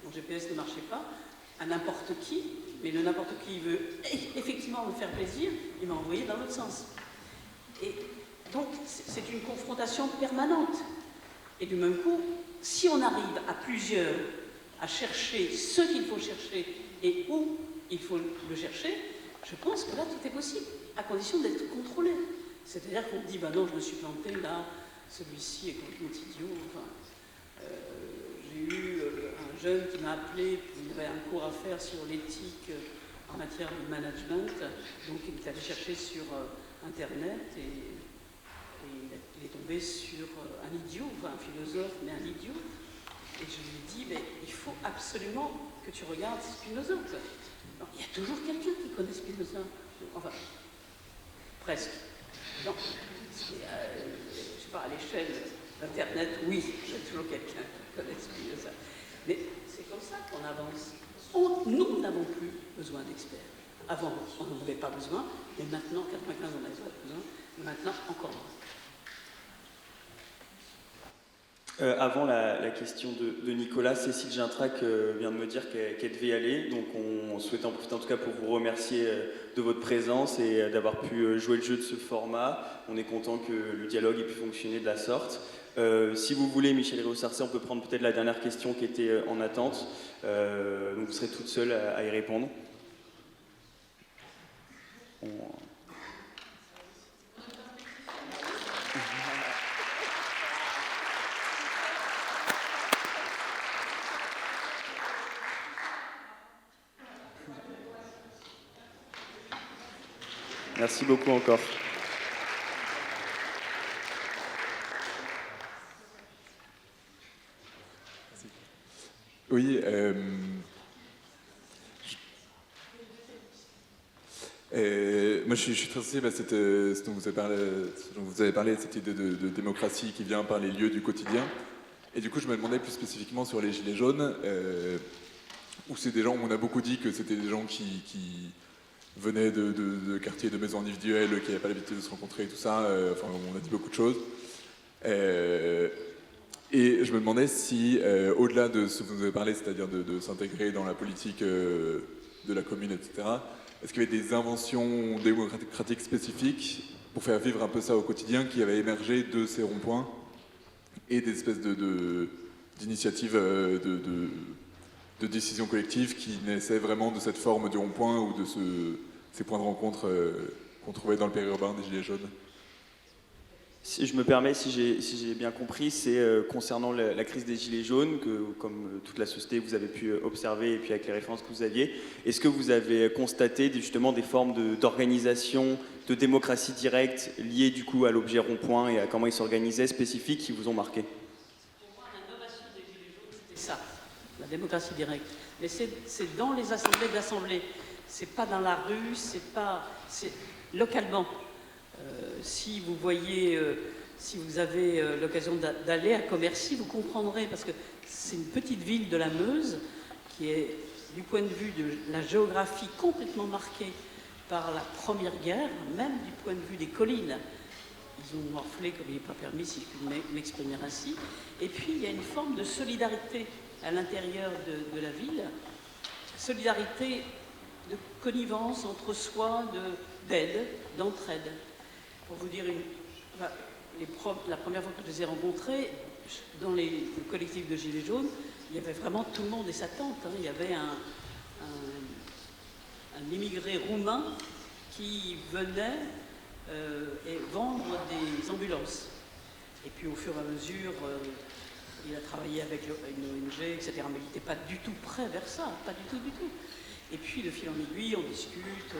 mon GPS ne marchait pas, à n'importe qui, mais le n'importe qui veut effectivement me faire plaisir, il m'a envoyé dans l'autre sens. Et donc, c'est une confrontation permanente. Et du même coup, si on arrive à plusieurs à chercher ce qu'il faut chercher et où il faut le chercher, je pense que là, tout est possible, à condition d'être contrôlé. C'est-à-dire qu'on dit, bah non, je me suis planté là, celui-ci est complètement idiot. Enfin, j'ai eu un jeune qui m'a appelé, il avait un cours à faire sur l'éthique en matière de management, donc il est allé chercher sur Internet et il est tombé sur un idiot, enfin un philosophe, mais un idiot. Et je lui ai dit, mais il faut absolument que tu regardes Spinoza. Alors, il y a toujours quelqu'un qui connaît Spinoza. Enfin, presque. Non, je sais pas, à l'échelle d'Internet, oui, il y a toujours quelqu'un qui connaît Spinoza. Mais c'est comme ça qu'on avance. Nous n'avons plus besoin d'experts. Avant, on n'en avait pas besoin, et maintenant, 95, on n'avait pas besoin, mais maintenant, encore moins. Avant la question de Nicolas, Cécile Gintrac vient de me dire qu'elle devait y aller, donc on souhaite en profiter en tout cas pour vous remercier de votre présence et d'avoir pu jouer le jeu de ce format. On est content que le dialogue ait pu fonctionner de la sorte. Si vous voulez, Michèle Rivaud-Sarcey, on peut prendre peut-être la dernière question qui était en attente. Donc vous serez toute seule à y répondre. Merci beaucoup encore. Oui, moi je suis très sensible à ce dont vous avez parlé, cette idée de démocratie qui vient par les lieux du quotidien. Et du coup, je me demandais plus spécifiquement sur les Gilets jaunes, où c'est des gens, on a beaucoup dit que c'était des gens qui venaient de quartiers, de maisons individuelles, qui n'avaient pas l'habitude de se rencontrer et tout ça. Enfin, on a dit beaucoup de choses. Et je me demandais si, au-delà de ce que vous avez parlé, c'est-à-dire de s'intégrer dans la politique de la commune, etc., est-ce qu'il y avait des inventions démocratiques spécifiques pour faire vivre un peu ça au quotidien qui avaient émergé de ces ronds-points et des espèces d'initiatives de décision collective qui naissaient vraiment de cette forme du rond-point ou de ces points de rencontre qu'on trouvait dans le périurbain des Gilets jaunes? Si je me permets, si j'ai bien compris, c'est concernant la crise des Gilets jaunes, que comme toute la société vous avez pu observer, et puis avec les références que vous aviez, est-ce que vous avez constaté justement des formes d'organisation, de démocratie directe liées du coup à l'objet rond-point et à comment il s'organisait, spécifiques, qui vous ont marqué? Pour moi, l'innovation des Gilets jaunes, c'était ça, la démocratie directe. Mais c'est dans les assemblées d'assemblées, c'est pas dans la rue, c'est localement. Si vous voyez, si vous avez l'occasion d'aller à Commercy, vous comprendrez, parce que c'est une petite ville de la Meuse qui est, du point de vue de la géographie, complètement marquée par la Première Guerre, même du point de vue des collines. Ils ont morflé comme il n'est pas permis, si je puis m'exprimer ainsi. Et puis, il y a une forme de solidarité à l'intérieur de la ville, solidarité de connivence entre soi, d'aide, d'entraide. Pour vous dire, la première fois que je les ai rencontrés, dans le collectif de Gilets jaunes, il y avait vraiment tout le monde et sa tante. Hein. Il y avait un immigré roumain qui venait et vendre des ambulances. Et puis au fur et à mesure, il a travaillé avec une ONG, etc. Mais il n'était pas du tout prêt vers ça, pas du tout, du tout. Et puis de fil en aiguille, on discute.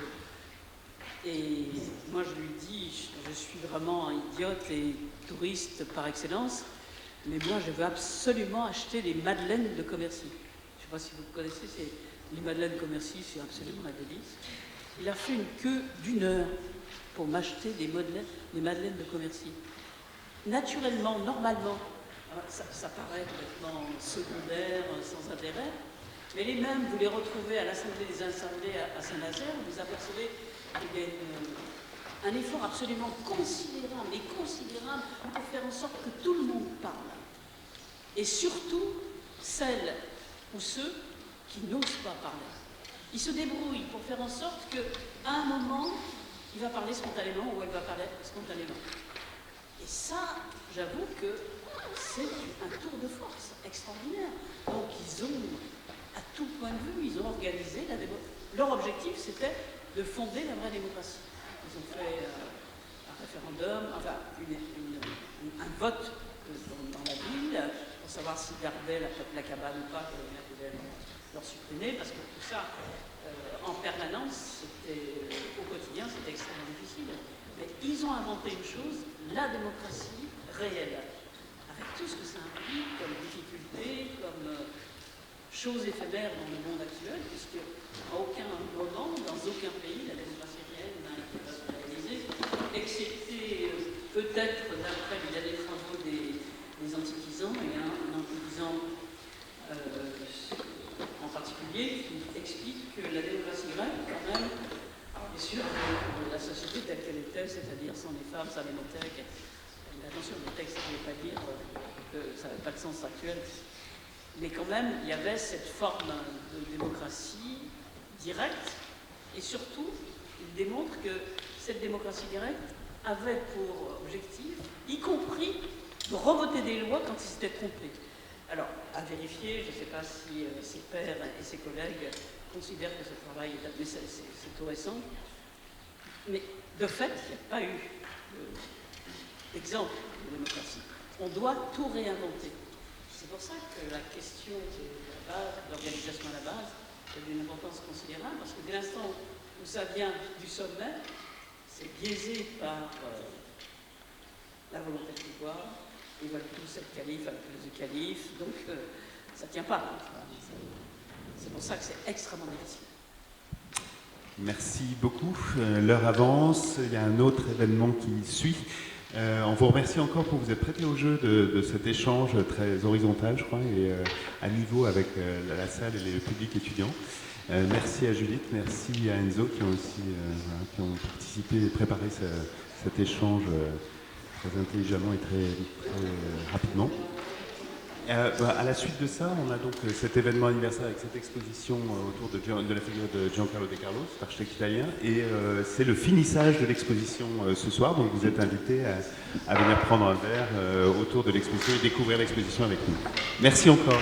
Et moi, je lui dis, je suis vraiment un idiote et touriste par excellence, mais moi, je veux absolument acheter les madeleines de Commercy. Je ne sais pas si vous connaissez, les madeleines Commercy, c'est absolument un délice. Il a fait une queue d'1 heure pour m'acheter des madeleines de Commercy. naturellement, normalement, ça paraît complètement secondaire, sans intérêt, mais les mêmes, vous les retrouvez à l'Assemblée des Assemblées à Saint-Nazaire, vous apercevez qu'il y a un effort absolument considérable, mais considérable, pour faire en sorte que tout le monde parle. Et surtout, celles ou ceux qui n'osent pas parler. Ils se débrouillent pour faire en sorte qu'à un moment, il va parler spontanément ou elle va parler spontanément. Et ça, j'avoue que c'est un tour de force extraordinaire. Donc ils ont, à tout point de vue, ils ont organisé la démocratie. Leur objectif, c'était de fonder la vraie démocratie. Ils ont fait un référendum, enfin un vote dans la ville pour savoir s'ils gardaient la cabane ou pas, qu'ils pouvaient leur supprimer, parce que tout ça, en permanence, au quotidien, c'était extrêmement difficile. Mais ils ont inventé une chose, la démocratie réelle, avec tout ce que ça implique comme difficulté, comme chose éphémère dans le monde actuel, puisque à aucun moment, dans aucun pays, la démocratie réelle n'a été réalisée, excepté peut-être d'après les derniers travaux des antiquisants, et un antiquisant en particulier qui explique que la démocratie grecque, quand même, bien sûr, la société telle qu'elle était, c'est-à-dire sans les femmes, sans les notaires, attention, le texte ne veut pas dire que ça n'avait pas de sens actuel, mais quand même, il y avait cette forme de démocratie directe, et surtout, il démontre que cette démocratie directe avait pour objectif, y compris, de revoter des lois quand ils s'étaient trompés. Alors, à vérifier, je ne sais pas si ses pairs et ses collègues considèrent que ce travail est... Mais c'est tout récent. Mais de fait, il n'y a pas eu d'exemple de démocratie. On doit tout réinventer. C'est pour ça que la question de la base, de l'organisation à la base, est d'une importance considérable, parce que dès l'instant où ça vient du sommet, c'est biaisé par la volonté de pouvoir. Ils veulent tous être calife avec plus de calife, donc ça ne tient pas. C'est pour ça que c'est extrêmement difficile. Merci beaucoup. L'heure avance, il y a un autre événement qui suit. On vous remercie encore pour vous être prêté au jeu de cet échange très horizontal, je crois, et à niveau avec la salle et le public étudiant. Merci à Judith, merci à Enzo qui ont aussi qui ont participé et préparé cet échange très intelligemment et très rapidement. À la suite de ça, on a donc cet événement anniversaire avec cette exposition autour de la figure de Giancarlo De Carlo, cet architecte italien, et c'est le finissage de l'exposition ce soir, donc vous êtes invités à venir prendre un verre autour de l'exposition et découvrir l'exposition avec nous. Merci encore.